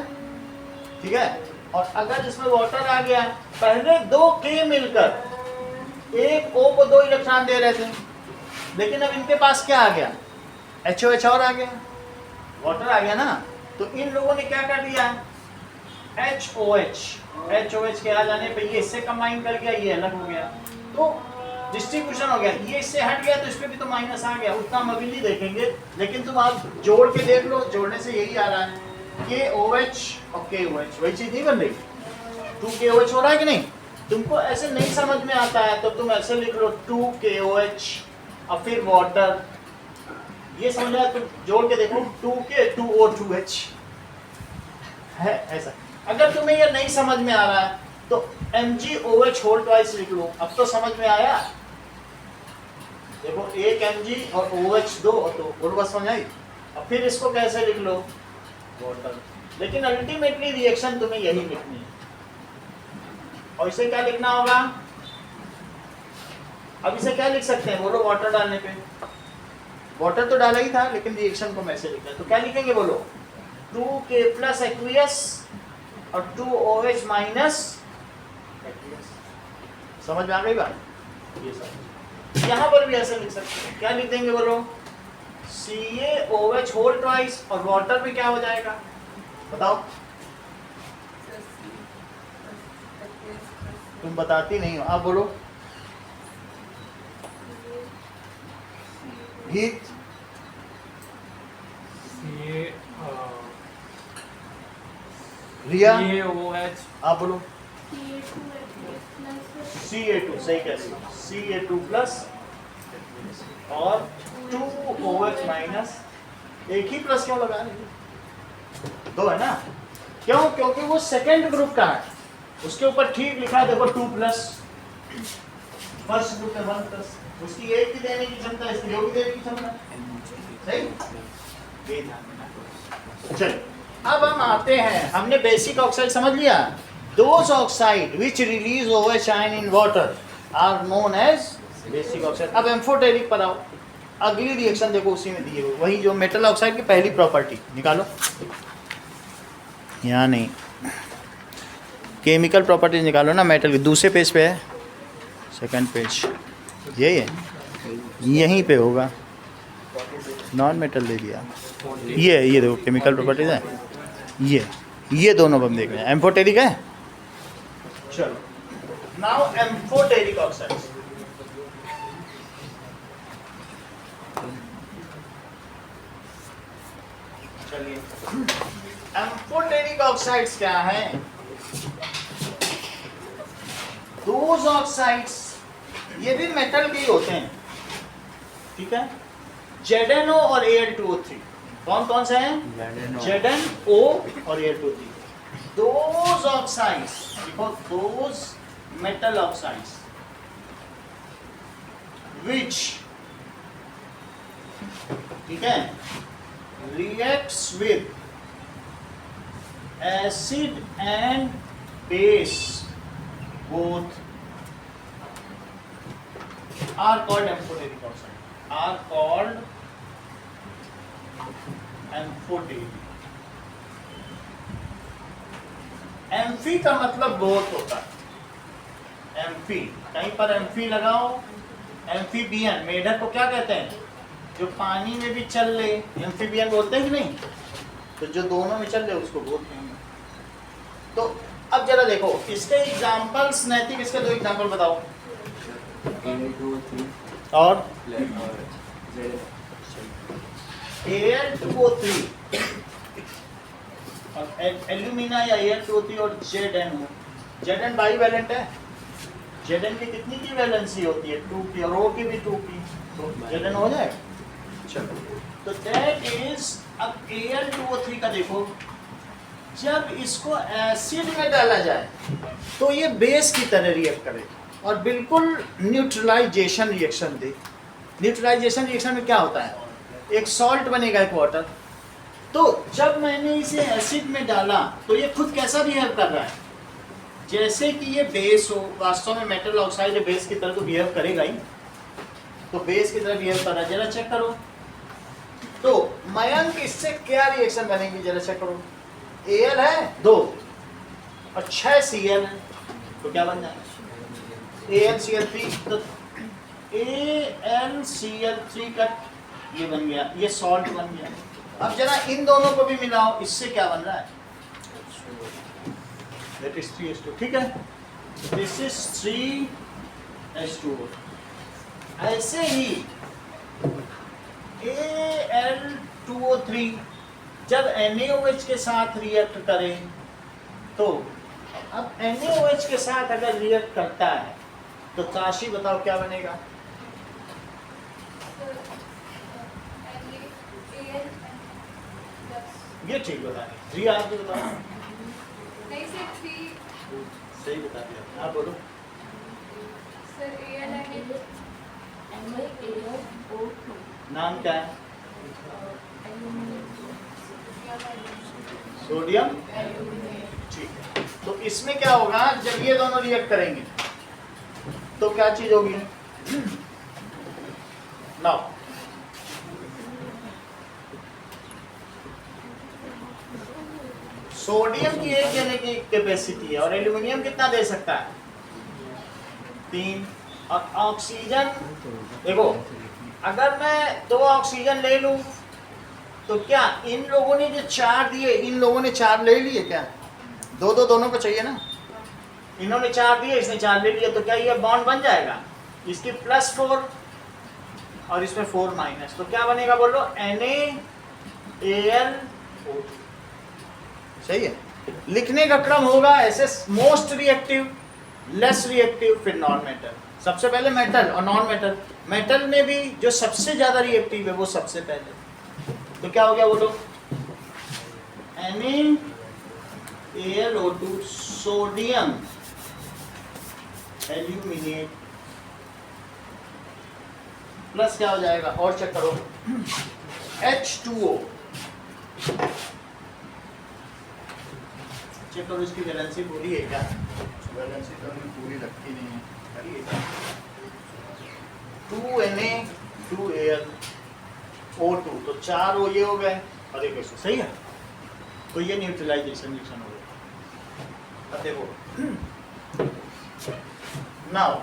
ठीक है, और अगर इसमें वाटर आ गया, पहले 2 K मिलकर एक O को 2 इलेक्ट्रॉन दे रहे थे, लेकिन अब इनके पास क्या आ गया? HOH और आ गया, वाटर आ गया ना, तो इन लोगों ने क्या कर दिया? HOH के आ जाने पे ये इससे कंबाइन कर गया, ये अलग हो गया, तो डिस्ट्रीब्यूशन हो गया, ये इससे हट गया तो इस पे भी तो माइनस आ गया। उतना हम अभी नहीं देखेंगे, लेकिन तुम आप जोड़ के देख लो, जोड़ने से यही आ रहा है, KOH और KOH, वही चीज नहीं बन रही? 2KOH हो रहा है कि नहीं? तुमको ऐसे नहीं समझ में आता है तो तुम ऐसे लिख लो 2KOH और फिर वाटर, ये समझ में, तुम जोड़ के देखो 2K 2O2H है ऐसा। अगर तुम्हें ये नहीं समझ में आ रहा है तो MgOH होल ट्वाइस लिख लो, अब तो समझ में आया। देखो, एक Mg और OH 2, तो और बस समझ आई। अब फिर इसको कैसे लिख लो? वाटर, लेकिन अल्टीमेटली रिएक्शन तुम्हें यही लिखनी है। और इसे क्या लिखना होगा? अब इसे क्या लिख सकते हैं बोलो? वाटर डालने पे वाटर तो डाला ही था, लेकिन रिएक्शन को मैसे लिखना है, तो क्या लिखेंगे बोलो? 2K + Aqueous और 2OH- Aqueous। समझ में आ गई बात? ये सब यहाँ पर भी ऐसे लिख सकते हैं, क्या लिख देंगे बोलो? CaOH होल ट्वाइस, और वाटर में क्या हो जाएगा बताओ? तुम बताती नहीं हो, आप बोलो। हीट, रिया CaOH आप बोलो CA2H+, Ca2 सही कह रही हो Ca2 प्लस और 2OH माइनस, एक ही प्लस क्यों लगा रही हो? दो है ना, क्यों? क्योंकि वो सेकंड ग्रुप का है, उसके ऊपर ठीक लिखा है देखो 2 प्लस, फर्स्ट ग्रुप में 1 प्लस, उसकी एक की देने की क्षमता, इसकी दो की देने की क्षमता, सही? ये ध्यान देना। चलिए अब हम आते हैं, हमने बेसिक ऑक्साइड समझ लिया। Those oxide which release OH ion in water are known as basic oxide. अब एम्फोटेरिक पर आओ, अगली रिएक्शन देखो उसी में दिए हुए, वही जो मेटल ऑक्साइड की पहली प्रॉपर्टी निकालो, यहाँ नहीं, केमिकल प्रॉपर्टीज निकालो ना मेटल की, दूसरे पेज पे है, सेकंड पेज, यही है, यहीं पे होगा, नॉन मेटल दे दिया, ये देखो केमिकल प्रॉपर्टीज है, ये दोनों हम देख रहे हैं, एम्फोटेरिक है। चलो नाउ एम्फोटेरिक ऑक्साइड, चलिए एम्फोटेरिक ऑक्साइड्स क्या हैं? दोज ऑक्साइड्स, ये भी मेटल के ही होते हैं, ठीक है, ZnO और Al2O3, कौन कौन से हैं? ZnO और Al2O3, दोज ऑक्साइड्स, देखो दोज मेटल ऑक्साइड्स विच, ठीक है, reacts with acid and base both are called amphoteric oxide, are called amphoteric। Amphi का मतलब बहुत होता है, एम्फी, कहीं पर एम्फी लगाओ, एम्फीबियन, मेढक को क्या कहते हैं? जो पानी में भी चल ले, एम्फीबियन बोलते हैं कि नहीं? तो जो दोनों में चल ले उसको बोलते हैं। तो अब जरा देखो इसके एग्जांपल्स, नैतिक इसके दो एग्जांपल बताओ। और Al2O3 और एल्यूमिना या Al2O3 और ZnO, Zn बाईवैलेंट है, Zn की कितनी की वैलेंसी होती है? 2 की, और O की भी 2 की, तो Zn हो जाएगा। चलो तो दैट इज, अब Al2O3 का देखो, जब इसको एसिड में डाला जाए तो ये बेस की तरह रिएक्ट करेगा और बिल्कुल न्यूट्रलाइजेशन रिएक्शन दे। न्यूट्रलाइजेशन रिएक्शन में क्या होता है? एक सॉल्ट बनेगा, एक वाटर। तो जब मैंने इसे एसिड में डाला तो ये खुद कैसा बिहेव कर रहा है? जैसे कि ये बेस हो, वास्तव में मेटल ऑक्साइड बेस की तरह तो बिहेव करेगा ही, तो बेस की तरह बिहेव कर रहा है, जरा चेक करो। तो मयंक इससे क्या रिएक्शन बनेगी जरा चेक करो। Al है 2 और 6 Cl है, तो क्या बन जाएगा? AlCl3, तो AlCl3 का ये बन गया, ये सॉल्ट बन गया। अब जरा इन दोनों को भी मिलाओ, इससे क्या बन रहा है? That is 3H2, ठीक है, दिस इज 3H2O। ऐसे ही Al2O3 जब NaOH के साथ रिएक्ट करे, तो अब NaOH के साथ अगर रिएक्ट करता है तो काशी बताओ क्या बनेगा? ये ठीक बता रहे, जी आप भी बताओ। नहीं सर, 3 सही बता दिया, आप बोलो। सर Al नाम क्या है? सोडियम, ठीक है। तो इसमें क्या होगा जब ये दोनों रिएक्ट करेंगे तो क्या चीज होगी? नाउ सोडियम की एक देने की कैपेसिटी है और एल्यूमिनियम कितना दे सकता है? 3। और ऑक्सीजन देखो, अगर मैं 2 ऑक्सीजन ले लूं तो क्या इन लोगों ने जो 4 दिए, इन लोगों ने 4 ले लिए क्या? 2 दोनों को चाहिए ना, इन्होंने 4 दिए, इसने 4 ले लिया, तो क्या ये बॉन्ड बन जाएगा? इसकी +4 और इसमें 4-, तो क्या बनेगा बोलो? NaAlO2, सही है। लिखने का क्रम होगा ऐसे, मोस्ट रिएक्टिव, लेस रिएक्टिव, फिर नॉन मेटल। सबसे पहले मेटल और नॉन मेटल। मेटल में भी जो सबसे ज्यादा रिएक्टिव है वो सबसे पहले। तो क्या हो गया बोलो? NaAlO2 सोडियम एल्यूमिनेट प्लस क्या हो जाएगा, और चेक करो, H2O। चेक करो इसकी वैलेंसी पूरी है क्या? वैलेंसी तो अभी पूरी रखी नहीं है, करिए क्या? 2Na2Al O2, तो 4 O ये हो गए और एक ऐसे, सही है? तो ये न्यूट्रलाइजेशन रिएक्शन हो गया। अब देखो, now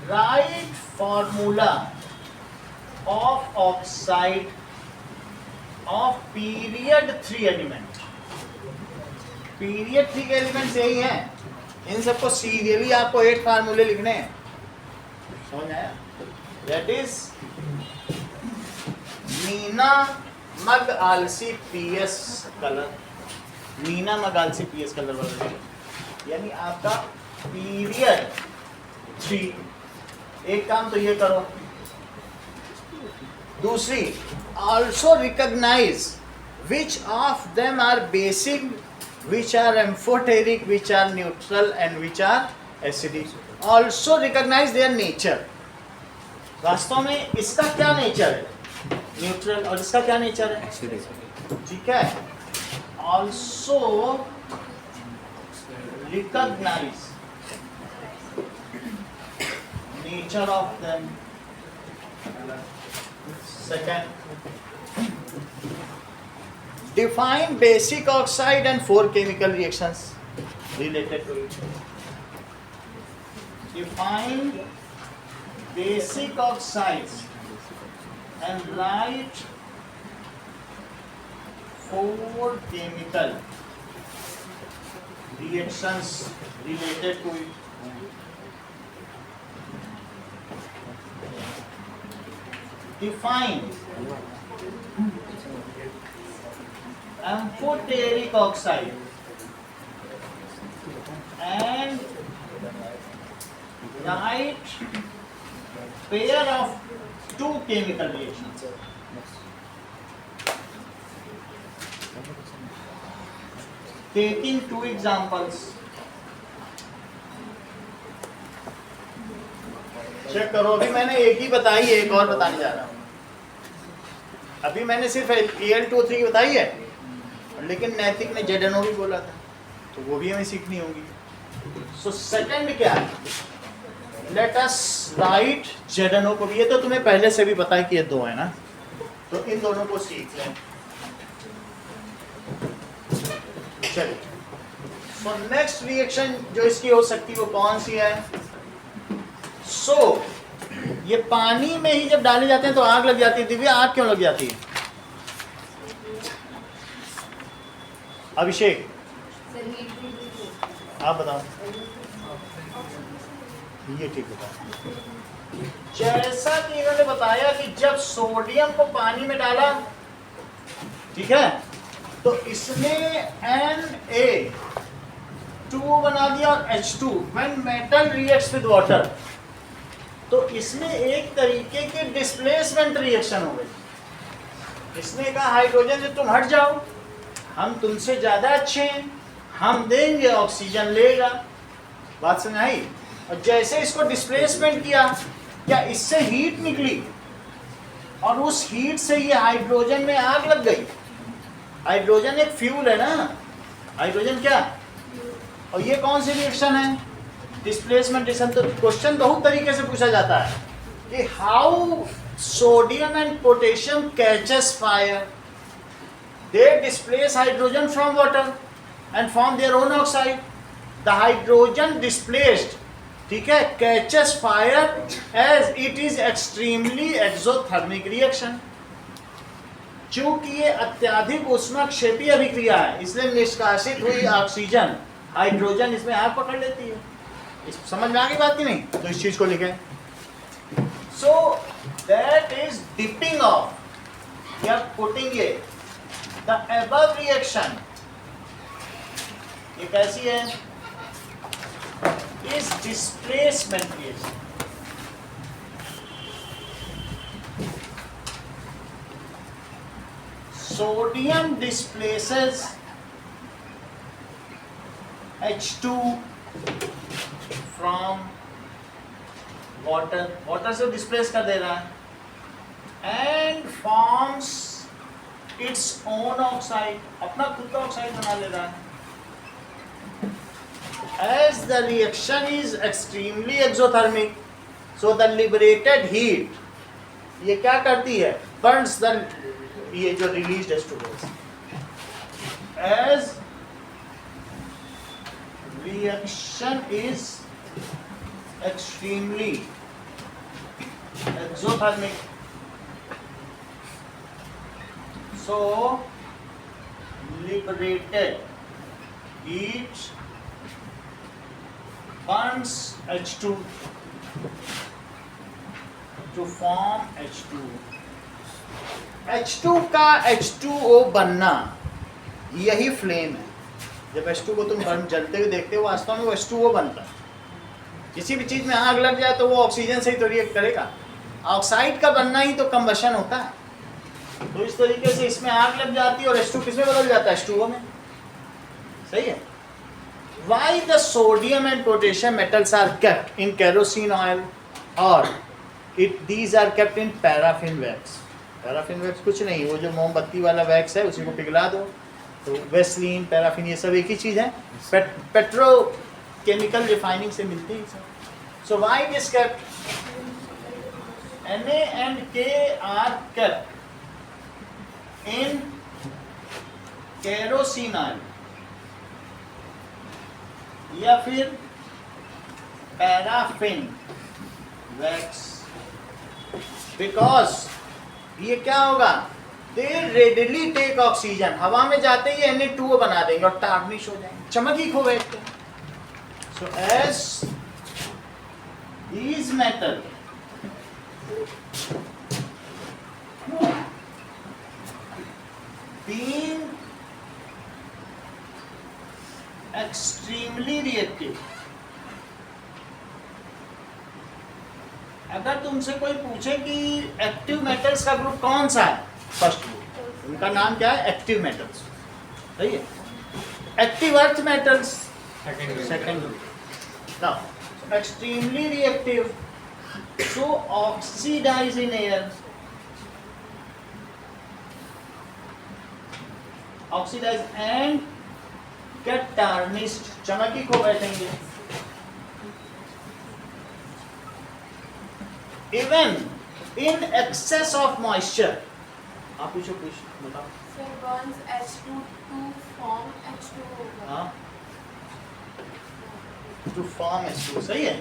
right formula of oxide of period 3 element. Period 3 के एलिमेंट्स यही हैं, इन सबको सीरियली आपको 8 फार्मूले लिखने हैं, समझ आया? दैट इज मीना मग आलसी पीएस कलर, मीना मग आलसी पीएस कलर वाला, यानी आपका पीरियड 3। एक काम तो ये करो, दूसरी also recognize which of them are basic, which are amphoteric, which are neutral and which are acidic. Also recognize their nature. वास्तव में इसका क्या नेचर है, न्यूट्रल, और इसका क्या नेचर है, ठीक है? Also recognize nature of them. Second, define basic oxide and 4 chemical reactions related to it. Define basic oxides and write 4 chemical reactions related to it. Define amphoteric oxide and write pair of 2 chemical reactions. Taking 2 examples. Check करो, अभी मैंने एक ही बताई है, एक और बताने जा रहा हूँ। अभी मैंने सिर्फ Al2O3 की बताई है, लेकिन नैतिक ने ZNO भी बोला था, तो वो भी हमें सीखनी होगी। सो सेकंड क्या है, लेट अस राइट ZNO को भी, ये तो तुम्हें पहले से भी पता है कि ये 2 है ना, तो इन दोनों को सीख लें। चलिए, सो नेक्स्ट रिएक्शन जो इसकी हो सकती है वो कौन सी है? ये पानी में ही जब डाले जाते हैं तो आग लग जाती है। दिव्या, आग क्यों लग जाती है? अभिषेक आप बताओ, ये ठीक बताओ। जैसा कि इन्होंने बताया कि जब सोडियम को पानी में डाला, ठीक है, तो इसने Na2 बना दिया और H2। When metal reacts with water, तो इसमें एक तरीके की डिस्प्लेसमेंट रिएक्शन हो गई। इसने कहा हाइड्रोजन से तुम हट जाओ, हम तुमसे ज्यादा अच्छे हैं, हम देंगे, ऑक्सीजन लेगा। बात समझ आई? और जैसे इसको डिस्प्लेसमेंट किया, क्या इससे हीट निकली और उस हीट से ये हाइड्रोजन में आग लग गई। हाइड्रोजन एक फ्यूल है ना, हाइड्रोजन क्या, और ये कौन सी रिएक्शन है? Displacement reaction. तो क्वेश्चन बहुत तरीके से पूछा जाता है कि how sodium and potassium catches fire, they displace hydrogen from water and form their own oxide. The hydrogen displaced, ठीक है, catches fire as it is extremely exothermic reaction. चूंकि ये अत्यधिक उष्माक्षेपी अभिक्रिया है, इसलिए निष्कासित हुई ऑक्सीजन हाइड्रोजन इसमें आग पकड़ लेती है। इस समझ में आ गई बात की नहीं? तो इस चीज को लिखें। So that is dipping of, या पुटिंग ये द above रिएक्शन ये कैसी है? इस displacement reaction. Sodium displaces H2 from water, water से डिस्प्लेस कर दे रहा है, and forms its own oxide, अपना खुद का ऑक्साइड बना ले रहा है। As the reaction is extremely exothermic, so the liberated heat ये क्या करती है? Burns the ये जो released H2 gas. As reaction is extremely exothermic, so liberated heat burns H2 to form H2. H2 का H2O बनना यही फ्लेम है। जब H2 को तुम बर्न जलते हुए देखते हो, वास्तव में वो H2O बनता है। किसी भी चीज़ में आग लग जाए तो वो ऑक्सीजन से ही तो रिएक्ट करेगा। ऑक्साइड का बनना ही तो कंबशन होता है। तो इस तरीके से इसमें आग लग जाती है और H2 किसमें बदल जाता है? H2O में। सही है। Why the sodium and potassium metals are kept in kerosene oil or these are kept in paraffin wax? Paraffin wax कुछ नहीं, वो जो मोमबत्ती वाला वैक्स है उसी को पिघला दो तो वेस्लीन, पैराफिन ये सब एक ही चीज़ है, पेट्रोकेमिकल रिफाइनिंग से मिलती है। So why it is kept? Na and K are kept in kerosene oil या फिर पैराफिन वैक्स, बिकॉज ये क्या होगा? दे रेडली टेक ऑक्सीजन, हवा में जाते ही Na2O बना देंगे और टार्निश हो जाएंगे, चमक ही खो बैठते हैं। So as these metal being extremely reactive, अगर तुमसे कोई पूछे कि एक्टिव मेटल्स का ग्रुप कौन सा है, फर्स्ट ग्रुप, उनका नाम क्या है? Active metals. सही है। Active earth metals second group. Now extremely reactive, so oxidise in air, oxidise and get tarnished, चमक ही खो बैठेंगे। Even in excess of moisture, आप पूछो बताओ। Sir, burns H2 to form H2O. हाँ, to form H2, सही है।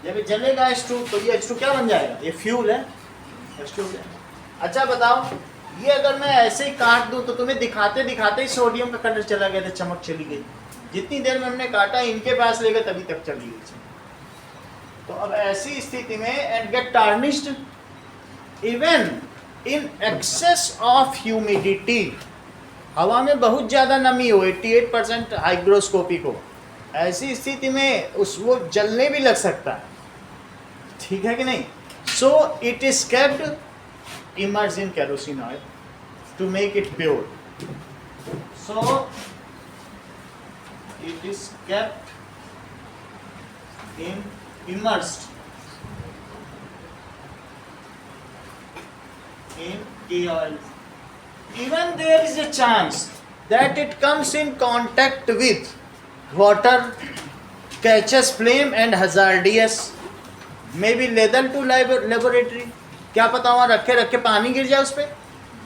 जब ये जलेगा H2 तो ये H2 क्या बन जाएगा? ये फ्यूल है, H2। अच्छा बताओ, ये अगर मैं ऐसे ही काट दूं तो तुम्हें दिखाते दिखाते ही सोडियम का कलर चला गया था, चमक चली गई। जितनी देर में हमने काटा इनके पास ले गए तभी तक चली गई। तो अब ऐसी स्थिति में and get tarnished even in excess of humidity, हवा में बहुत ज़्यादा नमी हो 88% हाइग्रोस्कोपिक हो, ऐसी स्थिति में उस वो जलने भी लग सकता है। ठीक है कि नहीं? So it is kept immerse in kerosene oil to make it pure. So it is kept in immersed in K oil. Even there is a chance that it comes in contact with water, catches flame and hazardous, maybe lethal to laboratory. क्या पता वहाँ रखे रखे पानी गिर जाए उस पर।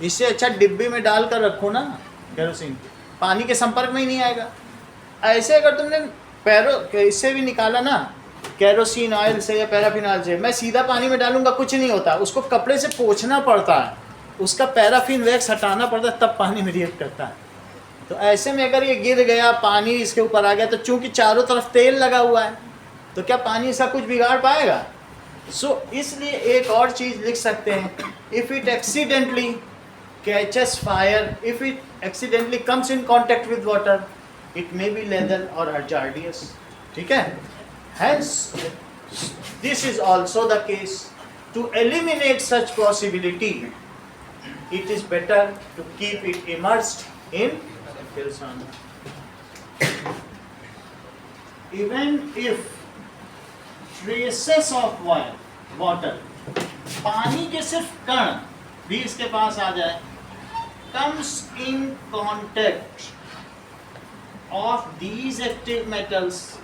इससे अच्छा डिब्बे में डालकर रखो ना केरोसिन, पानी के संपर्क में ही नहीं आएगा। ऐसे अगर तुमने पैरों इससे भी निकाला ना, केरोसिन ऑयल से या पैराफिन ऑयल से, मैं सीधा पानी में डालूंगा कुछ नहीं होता, उसको कपड़े से पोंछना पड़ता है, उसका पैराफिन वैक्स हटाना पड़ता है, तब पानी में रिएक्ट करता है। तो ऐसे में अगर ये गिर गया, पानी इसके ऊपर आ गया, तो चूंकि चारों तरफ तेल लगा हुआ है तो क्या पानी इसका कुछ बिगाड़ पाएगा? सो इसलिए एक और चीज़ लिख सकते हैं, if it accidentally catches fire if it accidentally comes in contact with water. It may be lethal or hazardous. ठीक है? Hence, this is also the case. To eliminate such possibility, it is better to keep it immersed in Kilsana. Even if traces of water, पानी के सिर्फ कण भी इसके पास आ जाए, comes in contact of these active metals,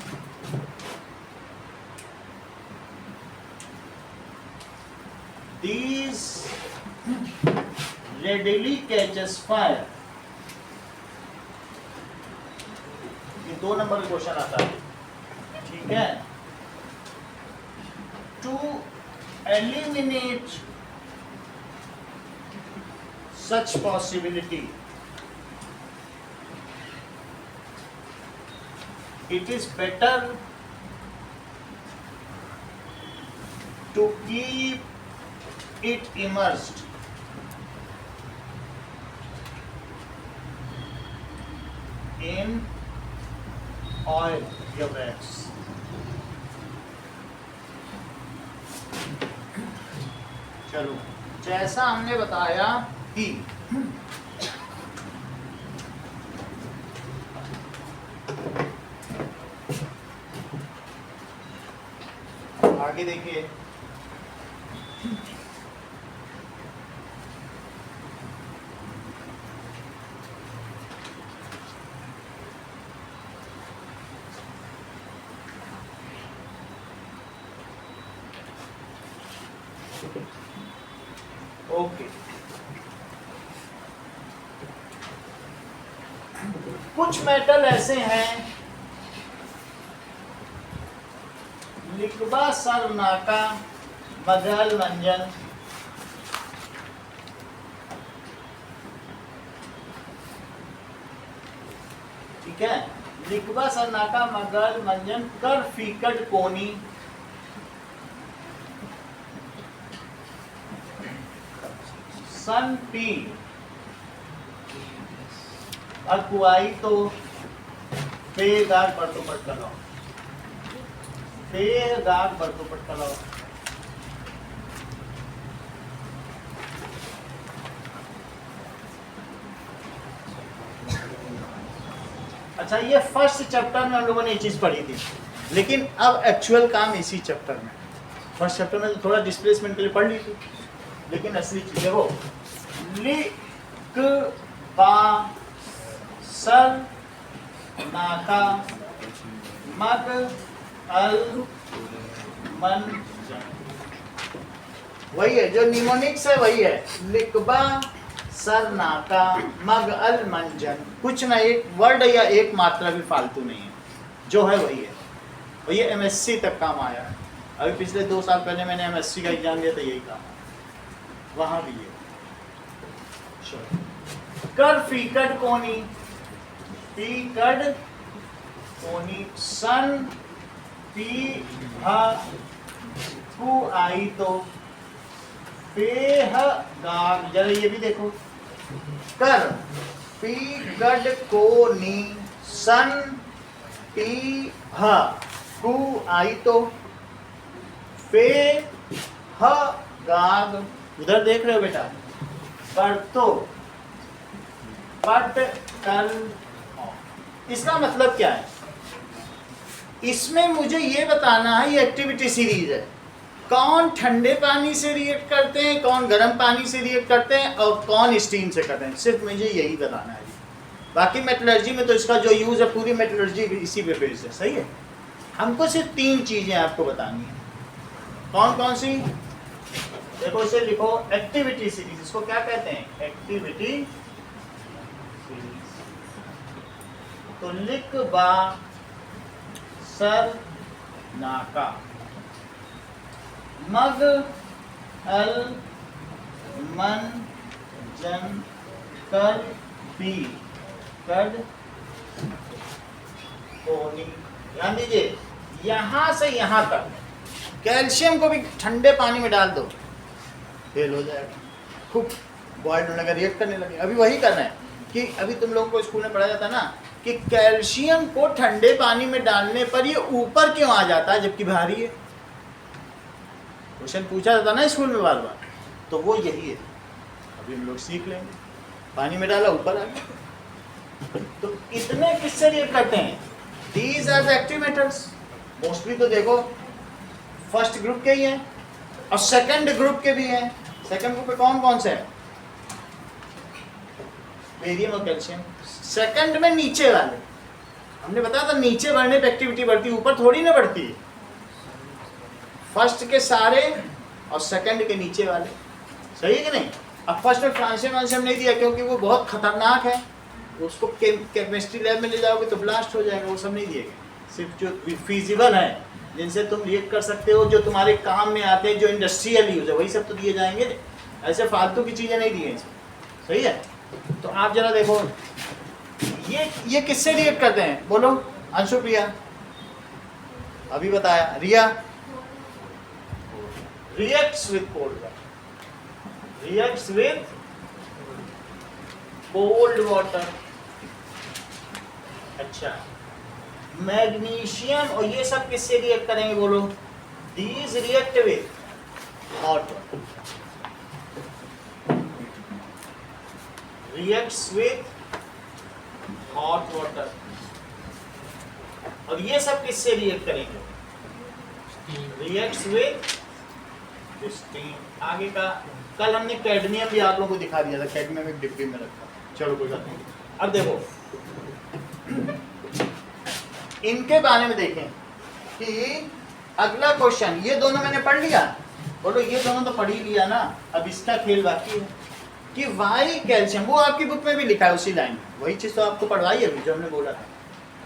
these readily catches fire. ये 2 number का question आता है, ठीक है? To eliminate such possibility, it is better to keep it immersed in oil या wax. चलो, जैसा हमने बताया कि आगे देखिए, ओके, कुछ मेटल ऐसे हैं, लिकबा सरनाका मगल मंजन, ठीक है? लिकबा सरनाका मगल मंजन कर फीकट कोनी, सन पी अकुआई तो पे गाग बर्तोपट कलाओ, पे गाग बर्तोपट कलाओ. अच्छा, ये फर्स्ट चैप्टर में हम लोगों ने ये चीज पढ़ी थी, लेकिन अब एक्चुअल काम इसी चैप्टर में. फर्स्ट चैप्टर में थोड़ा डिस्प्लेसमेंट के लिए पढ़ ली थी, लेकिन असली चीजें वो लिक बा सर नाका मग अल मन, वही है जो निमोनिक्स है, वही है लिकबा सर नाका मग अल मंजन. कुछ ना, एक वर्ड या एक मात्रा भी फालतू नहीं है, जो है वही है. और ये एमएससी तक काम आया है. अभी पिछले 2 साल पहले मैंने एमएससी का एग्जाम दिया था, यही काम है, वहां भी है. कर फीकट कोनी, फीकट कोनी, सन पी हा कु आई तो पे ह गाग. जरा ये भी देखो, कर फीकट कोनी, सन पी हा कु आई तो पे ह गाग. उधर देख रहे हो बेटा, पर तो पट कल. इसका मतलब क्या है? इसमें मुझे ये बताना है, ये एक्टिविटी सीरीज है, कौन ठंडे पानी से रिएक्ट करते हैं, कौन गर्म पानी से रिएक्ट करते हैं, और कौन स्टीम से करते हैं. सिर्फ मुझे यही बताना है. बाकी मेटलर्जी में तो इसका जो यूज है, पूरी मेटलर्जी इसी पे बेस्ड है. सही है? हमको सिर्फ 3 चीजें आपको बतानी है. कौन कौन सी? देखो, इसे लिखो एक्टिविटी सीरीज. इसको क्या कहते हैं? Activity series. तो लिख बा सर नाका मग अल मन जन कर पी कड कोनी. ध्यान दीजिए, यहां से यहां तक कैल्शियम को भी ठंडे पानी में डाल दो, फेल हो जाएगा. खूब बॉइल्ड होने का रिएक्ट करने लगे। अभी वही करना है कि अभी तुम लोगों को स्कूल में पढ़ाया जाता ना कि कैल्शियम को ठंडे पानी में डालने पर ये ऊपर क्यों आ जाता है जबकि भारी है। क्वेश्चन पूछा जाता ना स्कूल में बार बार, तो वो यही है। अभी हम लोग सीख लेंगे। पानी में डाला ऊपर आ गया। तो इतने किससे रिएक्ट करते हैं? These are the active metals. Mostly तो देखो फर्स्ट ग्रुप के ही हैं और सेकंड ग्रुप के भी हैं। सेकंड ग्रुप में कौन कौन से हैं? बेरियम और कैल्शियम। सेकंड में नीचे वाले, हमने बताया था नीचे बढ़ने पे एक्टिविटी बढ़ती, ऊपर थोड़ी ना बढ़ती। फर्स्ट के सारे और सेकंड के नीचे वाले, सही है कि नहीं? अब फर्स्ट में फ्रांसियम नहीं दिया क्योंकि वो बहुत खतरनाक है, उसको केमिस्ट्री लैब में ले जाओगे तो ब्लास्ट हो जाएगा, वो सब नहीं दिए गए। सिर्फ जो फिजिबल है, जिनसे तुम रिएक्ट कर सकते हो, जो तुम्हारे काम में आते हैं, जो इंडस्ट्रियल यूज है, वही सब तो दिए जाएंगे। ऐसे फालतू की चीज़ें नहीं दी हैं इसमें, सही है? तो आप जरा देखो ये किससे रिएक्ट करते हैं? बोलो अंशु, प्रिया, अभी बताया। Riya, reacts with cold water, reacts with cold water. अच्छा, मैग्नीशियम और ये सब किससे रिएक्ट करेंगे? बोलो। These react with hot water, reacts with hot water. और ये सब किससे रिएक्ट करेंगे? Reacts with steam. आगे का कल हमने कैडमियम भी आप लोगों को दिखा दिया था, कैडमियम एक डिब्बे में रखा। चलो कोई बात नहीं। अब देखो इनके बारे में देखें कि अगला क्वेश्चन, ये दोनों मैंने पढ़ लिया। बोलो ये दोनों तो पढ़ ही लिया ना, अब इसका खेल बाकी है कि वाई कैल्शियम, वो आपकी बुक में भी लिखा है उसी लाइन में, वही चीज तो आपको पढ़वाई है अभी जो हमने बोला था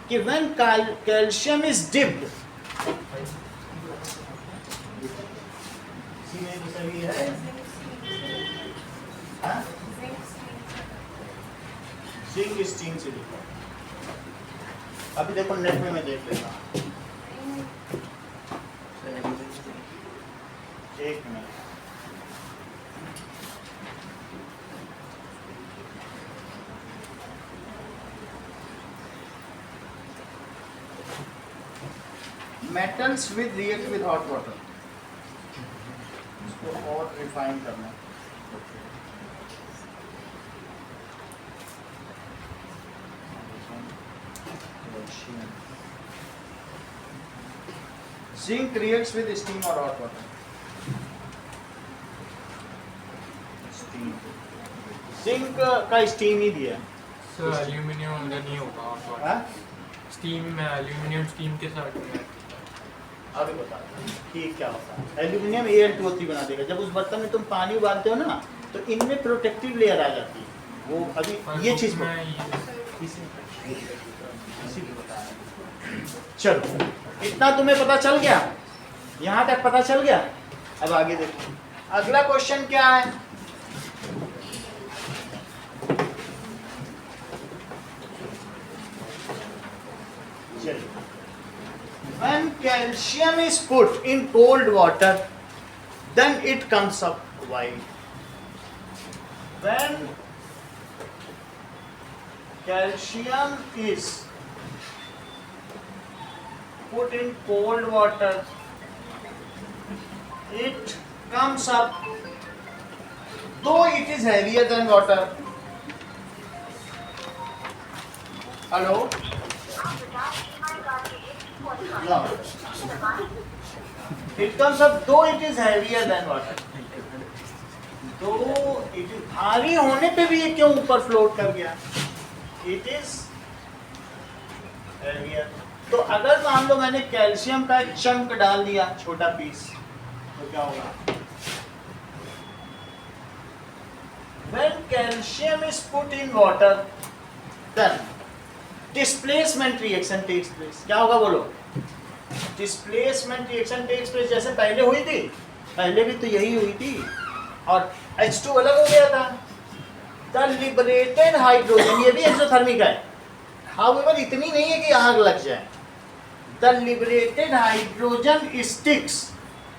कि when calcium is dipped, zinc steam से लिखा। अभी देखो नेट में मैं देख लेता हूँ, एक minute. Metals with react with hot water, इसको और रिफाइन करना। जिंक रिएक्ट्स विद स्टीम और हॉट वाटर। जिंक का स्टीम ही दिया। सर एल्यूमिनियम अंदर नहीं होगा हॉट वाटर, स्टीम में एल्यूमिनियम स्टीम के साथ अभी बता कि क्या होता है। एल्यूमिनियम Al2O3 बना देगा। जब उस बर्तन में तुम पानी उबालते हो ना, तो इनमें प्रोटेक्टिव लेयर आ जाती है। वो अभी ये चीज चलो, इतना तुम्हें पता चल गया, यहाँ तक पता चल गया। अब आगे देखो, अगला क्वेश्चन क्या है? चलिए, when calcium is put in cold water, then it comes up white. When calcium is put in cold water, it comes up, though it is heavier than water. Hello? No. It comes up though it is heavier than water. Though it is भारी होने पे भी ये क्यों ऊपर float कर गया? It is heavier. तो अगर मान लो मैंने कैल्शियम का एक चंक डाल दिया, छोटा पीस, तो क्या होगा? When calcium is put in water, then displacement reaction takes place. क्या होगा बोलो? Displacement reaction takes place. जैसे पहले हुई थी, पहले भी तो यही हुई थी, और H2 अलग हो गया था। द लिबरेटेड हाइड्रोजन, ये भी एक्सोथर्मिक है, हाउएवर इतनी नहीं है कि आग लग जाए। The liberated hydrogen sticks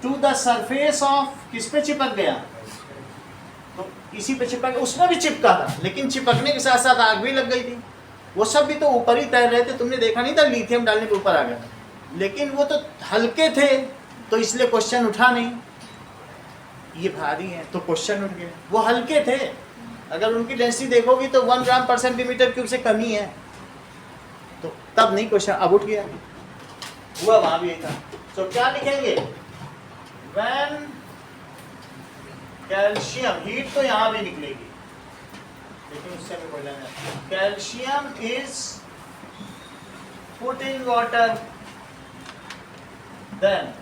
to the surface of, किस पे चिपक गया? तो इसी पे चिपक, उसमें भी चिपका था, लेकिन चिपकने के साथ साथ आग भी लग गई थी। वो सब भी तो ऊपर ही तैर रहे थे, तुमने देखा नहीं था लिथियम डालने के ऊपर आ गया, लेकिन वो तो हल्के थे तो इसलिए क्वेश्चन उठा नहीं। ये भारी है तो क्वेश्चन उठ गए, वो हल्के थे, अगर उनकी डेंसिटी देखोगी तो 1 ग्राम पर सेंटीमीटर क्यूब से कम ही है, तो तब नहीं क्वेश्चन, अब उठ गया। हुआ वहां भी था। तो क्या लिखेंगे, व्हेन कैल्शियम, हीट तो यहां भी निकलेगी लेकिन उससे हमें कोई लेना नहीं, calcium is put in water then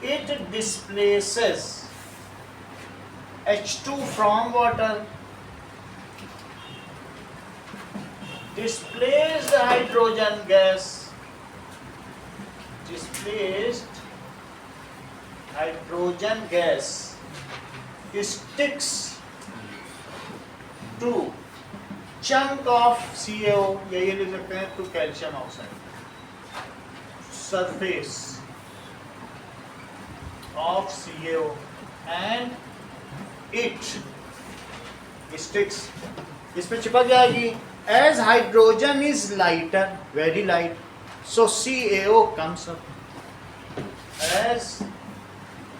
it displaces H2 from water, displaced hydrogen gas, displaced hydrogen gas sticks to chunk of CaO, ये लिख सकते हैं, to calcium oxide surface of CaO and it sticks, इस पे चिपक जाएगी। as hydrogen is lighter, very light, so CaO comes up, as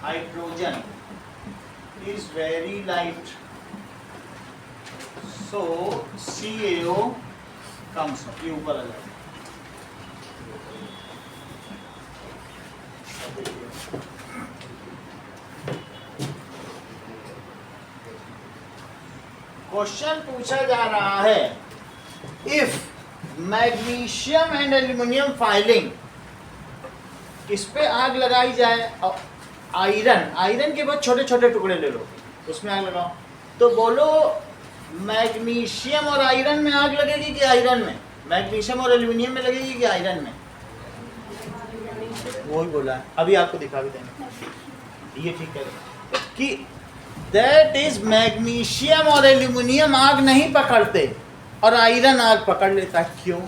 hydrogen is very light, so CaO comes up, ये ऊपर आ जाएगा। क्वेश्चन पूछा जा रहा है, if magnesium and aluminium filing, इस पे आग लगाई जाए, आयरन के बहुत छोटे छोटे टुकड़े ले लो, उसमें आग लगाओ, तो बोलो मैग्नीशियम और आयरन में आग लगेगी कि आयरन में, मैग्नीशियम और एल्यूमिनियम में लगेगी कि आयरन में? वही बोला है, अभी आपको दिखा भी देंगे, ये ठीक है कि दैट इज मैग्नीशियम और एल्यूमिनियम आग नहीं पकड़ते और आयरन आग पकड़ लेता है, क्यों?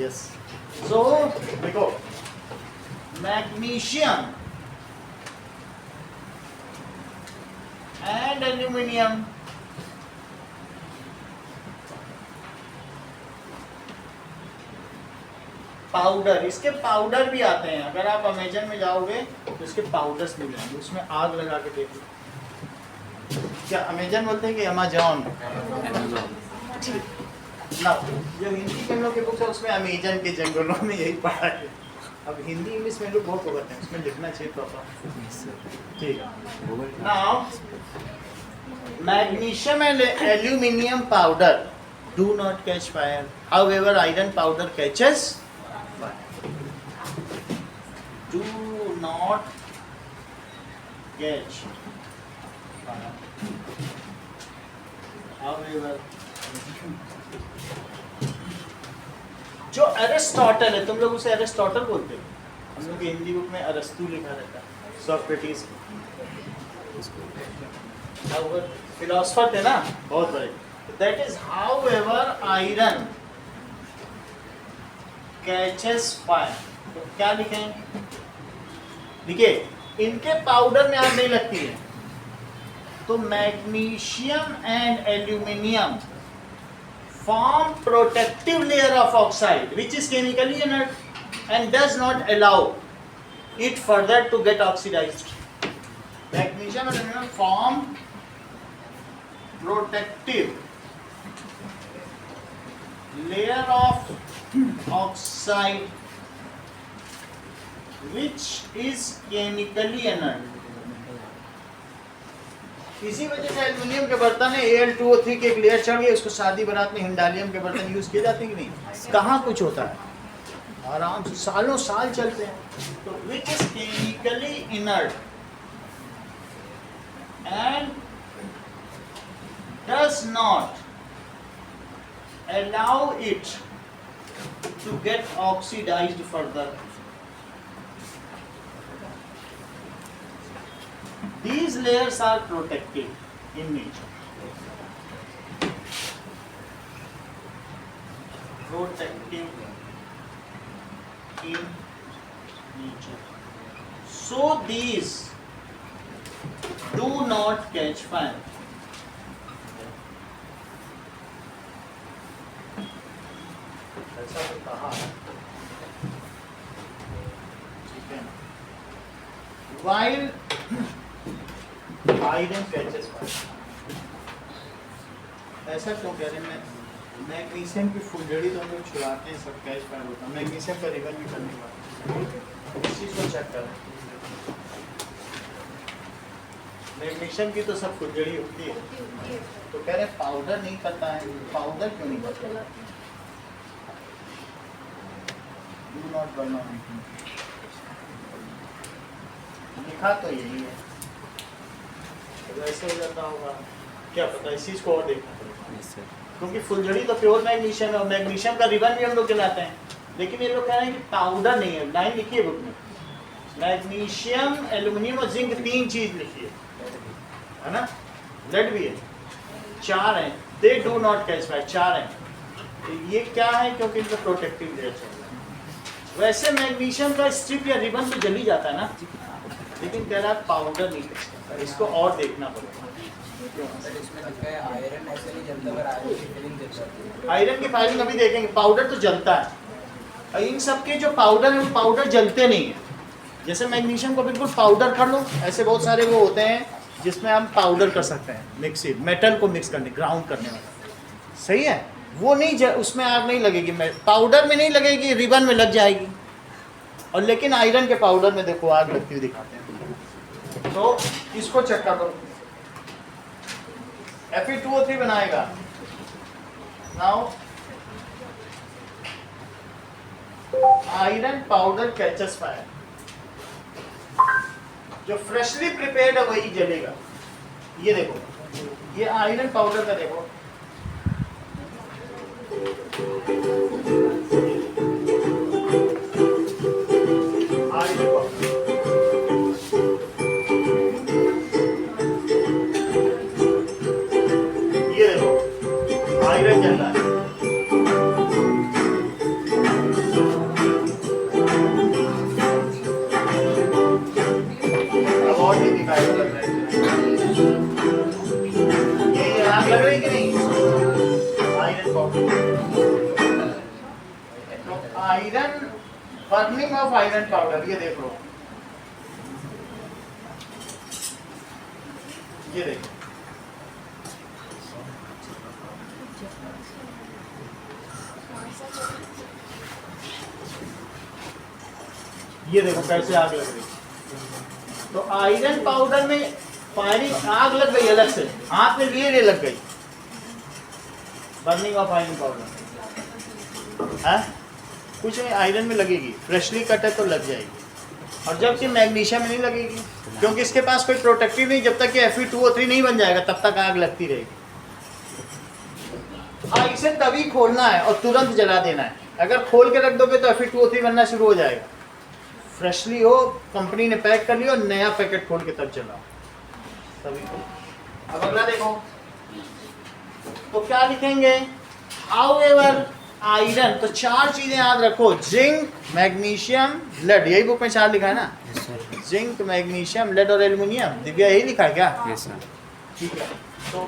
यस, सो देखो मैग्नीशियम एंड एल्यूमिनियम पाउडर, इसके पाउडर भी आते हैं, अगर आप अमेजन में जाओगे तो इसके पाउडर्स मिल जाएंगे, उसमें आग लगा के देखो। क्या अमेजन बोलते हैं कि अमेजॉन? ना, जो हिंदी के लोग के बुक्स है उसमें अमेजन के जंगलों में यही पढ़ा है। अब हिंदी इंग्लिश में लोग बहुत होते हैं, उसमें लिखना चाहिए प्रॉपर। ठीक है, now magnesium and aluminium powder do not catch fire, however iron powder catches fire. Do not catch fire, however जो एरिस्टोटल है, तुम लोग उसे एरिस्टोटल बोलते हो, हम लोग हिंदी बुक में अरस्तु लिखा रहता है, सोक्रेटिस फिलोसफर थे ना बहुत बड़े। That is however iron catches fire, तो क्या लिखें? देखिए इनके पाउडर में आग नहीं लगती है, तो magnesium and aluminium form protective layer of oxide which is chemically inert and does not allow it further to get oxidized. Magnesium and aluminum form protective layer of oxide which is chemically inert. इसी वजह से aluminium के बर्तन है Al2O3 के एक layer चढ़ गई, उसको शादी बारात में हिंडालियम के बर्तन यूज किए जाते हैं कि नहीं? कहाँ कुछ होता है, आराम से सालों साल चलते हैं। तो which is chemically inert and does not allow it to get oxidized further. These layers are protective in nature. Protective in nature. So these do not catch fire. ऐसा तो कहा है, ठीक है ना। While iron catches fire, ऐसा क्यों कह रहे हैं? मैग्नीशियम की फुलझड़ी तो हम लोग छुड़ाते हैं, सब कैच फायर होता है। मैग्नीशियम का रिबन भी करने वाला, इस चीज को चेक करें। मैग्नीशियम की तो सब फुलझड़ी होती है, तो कह रहे हैं पाउडर नहीं करता है। पाउडर क्यों नहीं करता? डू नॉट बर्न ऑन, लिखा तो यही है, तो ऐसे हो जाता होगा, क्या पता। इस चीज को और देखना पड़ेगा, यस सर। क्योंकि फुलझड़ी तो प्योर मैग्नीशियम है और मैग्नीशियम का रिबन भी हम लोग जलाते हैं, लेकिन ये लोग कह रहे हैं कि पाउडर नहीं है। लाइन लिखी है बुक में, मैग्नीशियम, एल्यूमिनियम और जिंक, 3 चीज लिखी है ना। लेड भी है, 4 हैं। They do not catch fire, 4 हैं। तो ये क्या है? क्योंकि इनका प्रोटेक्टिव लेयर चल रहा है। वैसे मैग्नीशियम का स्ट्रिप या रिबन तो जल ही जाता है ना, लेकिन कह रहा है पाउडर नहीं कैच करता। इसको और देखना पड़ेगा। सर इसमें लिखा है आयरन ऐसे नहीं जलता, पर आयरन की फीलिंग जल जाती है। आयरन की फायरिंग अभी देखेंगे, पाउडर तो जलता है। और इन सब के जो पाउडर है वो पाउडर जलते नहीं है। जैसे मैग्नीशियम को बिल्कुल पाउडर कर लो, ऐसे बहुत सारे वो होते हैं जिसमें हम पाउडर कर सकते हैं, मिक्सी मेटल को मिक्स करने, ग्राउंड करने वाला, सही है। वो नहीं उसमें आग नहीं लगेगी, पाउडर में नहीं लगेगी, रिबन में लग जाएगी। और लेकिन आयरन के पाउडर में देखो आग लगती हुई दिखाते हैं। तो इसको चेक कर लो, Fe2O3 बनाएगा। Now iron powder catches fire, जो फ्रेशली प्रिपेयर्ड है वही जलेगा। ये देखो, ये आयरन पाउडर का देखो, आयरन पाउडर, ये देखो आयरन जल रहा है। अब और नहीं दिखाएगा, लग रहा है ये आग लग रही कि नहीं? आयरन पाउडर, तो iron, burning of iron powder, ये देख लो, ये देखो, ये देखो कैसे आग लग रही। तो आयरन पाउडर में फायरिंग, आग लग गई अलग से, हाथ में लिए लग गई। बर्निंग ऑफ आयरन पाउडर है, कुछ नहीं, आयरन में लगेगी, फ्रेशली कट है तो लग जाएगी। और जबकि मैग्नीशियम में नहीं लगेगी, क्योंकि इसके पास कोई प्रोटेक्टिव नहीं। जब तक कि Fe2O3 नहीं बन जाएगा तब तक आग लगती रहेगी। इसे तभी खोलना है और तुरंत जला देना है। अगर खोल के रख दोगे तो Fe2O3 बनना शुरू हो जाएगा। फ्रेशली हो, कंपनी ने पैक कर लिया और नया पैकेट खोल के तब जलाओ, तभी। अब अगला देखो, तो क्या लिखेंगे? हाउएवर आयरन, तो 4 चीजें याद रखो, जिंक, मैग्नीशियम, लेड, यही बुक में 4 लिखा है ना, जिंक, मैग्नीशियम, लेड और एल्युमिनियम। दिव्या यही लिखा है क्या? Yes sir. ठीक है, तो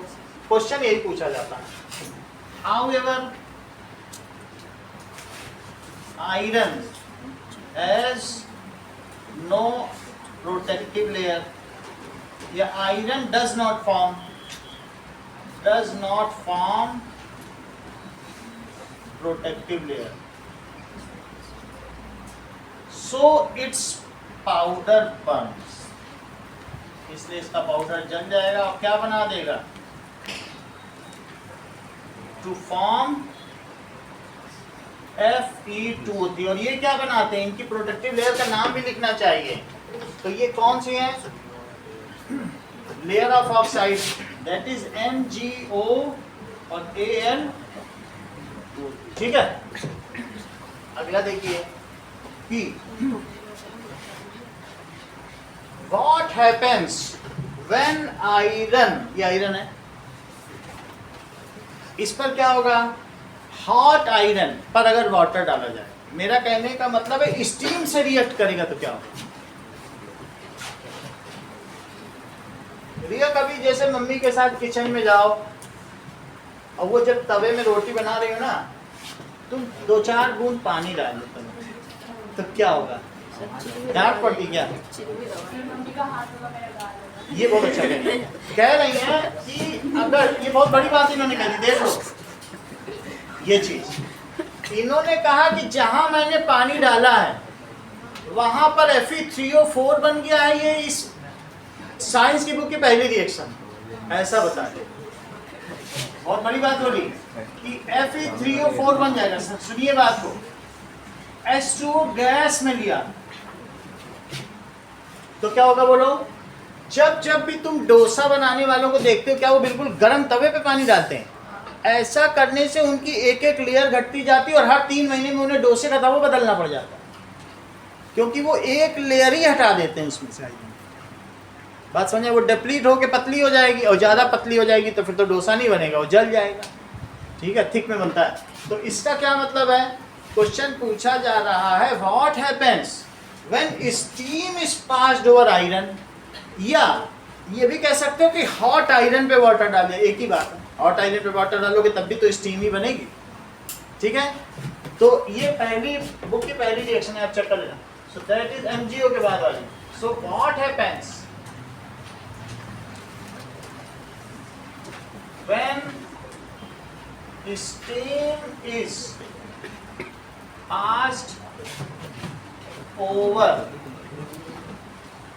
क्वेश्चन यही पूछा जाता है। However iron has no protective layer, या iron does not form protective layer, so its powder burns, इसलिए इसका पाउडर जल जाएगा और क्या बना देगा? To form Fe2O3। और ये क्या बनाते हैं? इनकी प्रोटेक्टिव लेयर का नाम भी लिखना चाहिए। तो ये कौन सी है? Layer of oxide, that is MgO और Al, ठीक है। अगला देखिए कि व्हाट हैपेंस व्हेन आयरन, ये आयरन है, इस पर क्या होगा? हॉट आयरन पर अगर वाटर डाला जाए, मेरा कहने का मतलब है स्टीम से रिएक्ट करेगा तो क्या होगा? रिया कभी जैसे मम्मी के साथ किचन में जाओ और वो जब तवे में रोटी बना रही हो ना, तुम 2-4 बूंद पानी डाल दो तो क्या होगा? डांट पड़ती क्या? मम्मी का हाथ होगा, मेरा गाल होगा। ये बहुत अच्छा कह रही हैं कि अगर, ये बहुत बड़ी बात इन्होंने कही, देख लो ये चीज इन्होंने कहा कि जहां मैंने पानी डाला है वहां पर Fe3O4 बन गया है। ये इस साइंस की बुक की पहली रिएक्शन, ऐसा बता दे। बहुत बड़ी बात बोली कि Fe3O4 बन जाएगा। सुनिए बात को, H2O गैस में लिया तो क्या होगा बोलो? जब भी तुम डोसा बनाने वालों को देखते हो, क्या वो बिल्कुल गर्म तवे पे पानी डालते हैं? ऐसा करने से उनकी एक एक लेयर घटती जाती है और हर 3 महीने में उन्हें डोसे का तवा बदलना पड़ जाता है, क्योंकि वो एक लेयर ही हटा देते हैं उसमें से। बात समझे? वो डिप्लीट होके पतली हो जाएगी और ज़्यादा पतली हो जाएगी तो फिर तो डोसा नहीं बनेगा, वो जल जाएगा। ठीक है, थिक में बनता है। तो इसका क्या मतलब है? क्वेश्चन पूछा जा रहा है what happens when steam is passed over iron, या ये भी कह सकते हो कि हॉट आयरन पे वाटर डालें। एक ही बात है, हॉट आयरन पे वाटर डालोगे तब भी तो स्टीम ही बनेगी। ठीक है, तो ये पहली बुक की पहली रिएक्शन है, आप चेक कर लेना। सो दैट इज MgO के बाद वाली। So what happens when steam is passed over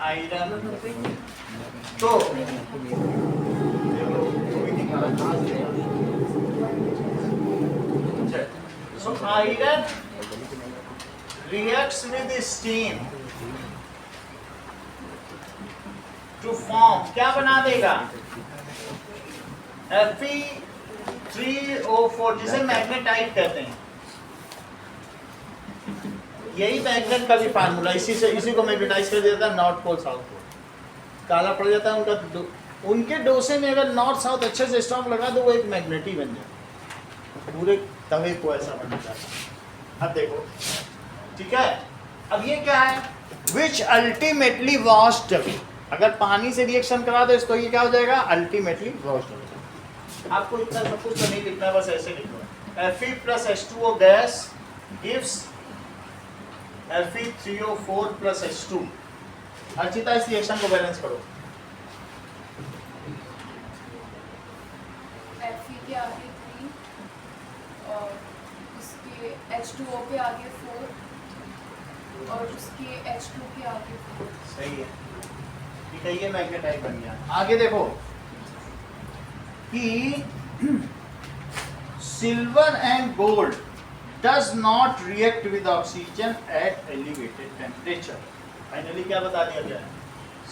iron, तो so iron reacts with steam to form, क्या बना देगा? Fe3O4, जिसे मैग्नेटाइट कहते हैं। यही मैग्नेट का भी फार्मूला, इसी को मैग्नेटाइज कर देता है नॉर्थ पोल साउथ पोल, काला पड़ जाता है उनका। उनके डोसे में अगर नॉर्थ साउथ अच्छे से स्ट्रॉन्ग लगा दो, वो एक मैग्नेट ही बन जाए, पूरे तवे को ऐसा बन जाता है। अब देखो, ठीक है, अब ये क्या है? विच अल्टीमेटली वॉश्ड, अगर पानी से रिएक्शन करा दो तो ये क्या हो जाएगा? अल्टीमेटली वॉश्ड हो जाएगा। आपको इतना सब कुछ तो नहीं लिखना, बस ऐसे लिखो। Fe plus H2O gas gives Fe3O4 plus H2। Archita, इस रिएक्शन को बैलेंस करो। Fe के आगे 3 और उसके H2O के आगे 4 और उसके H2 के आगे 4। सही है, ठीक है, ये मैग्नेटाइट बन गया। आगे देखो कि silver and gold does not react with oxygen at elevated temperature. Finally क्या बता दिया गया है?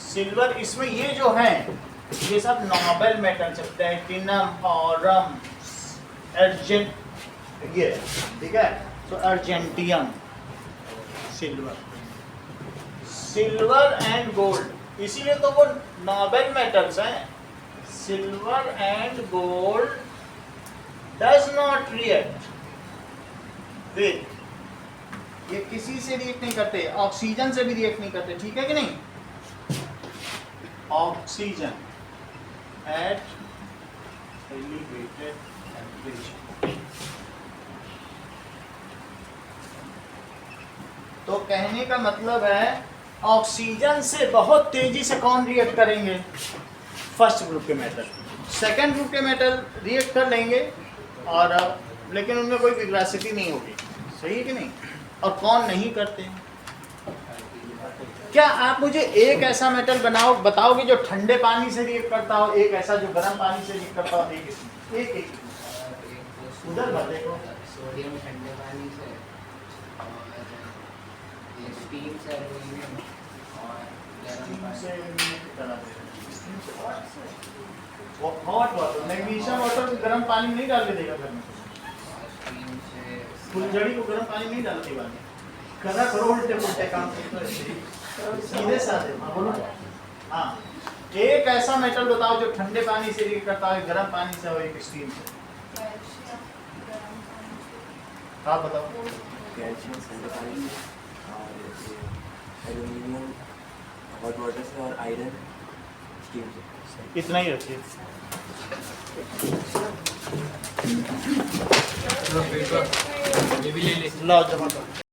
सिल्वर, इसमें ये जो है ये सब नोबल मेटल्स है, प्लैटिनम, ऑरम, अर्जेंट, ये ठीक है। तो अर्जेंटियम, सिल्वर एंड गोल्ड, इसीलिए तो वो नोबल मेटल्स हैं। Silver and gold does not react with, ये किसी से रिएक्ट नहीं करते, ऑक्सीजन से भी रिएक्ट नहीं करते, ठीक है कि नहीं? Oxygen at elevated temperature. तो कहने का मतलब है ऑक्सीजन से बहुत तेजी से कौन रिएक्ट करेंगे? फर्स्ट ग्रुप के मेटल। सेकंड ग्रुप के मेटल रिएक्ट कर लेंगे और लेकिन उनमें कोई विग्रासिटी नहीं होगी, सही है कि नहीं? और कौन नहीं करते? क्या आप मुझे एक ऐसा मेटल बताओगे जो ठंडे पानी से रिएक्ट करता हो, एक ऐसा जो गर्म पानी से रिएक्ट करता हो? एक उधर मत देखो। सोडियम ठंडे पानी से और स्टीम से एल्यूमिनियम और गर्म पानी हॉट वाटर, मैग्नीशियम वाटर को गर्म पानी में नहीं डाल के देगा घर में। स्टीम से फुलझड़ी को गर्म पानी में नहीं डालती वाली, करा करो उल्टे पुल्टे काम, सीधे साधे। हाँ बोलो। हाँ, एक ऐसा मेटल बताओ जो ठंडे पानी से रिएक्ट करता है, गर्म पानी से और एक स्टीम से। आप बताओ। कैल्शियम ठंडे पानी से और एल्यूमिनियम हॉट वाटर से और आयरन स्टीम से। इतना ही रखिए। चलो पेपर ये भी ले ले। लाओ जमा कर।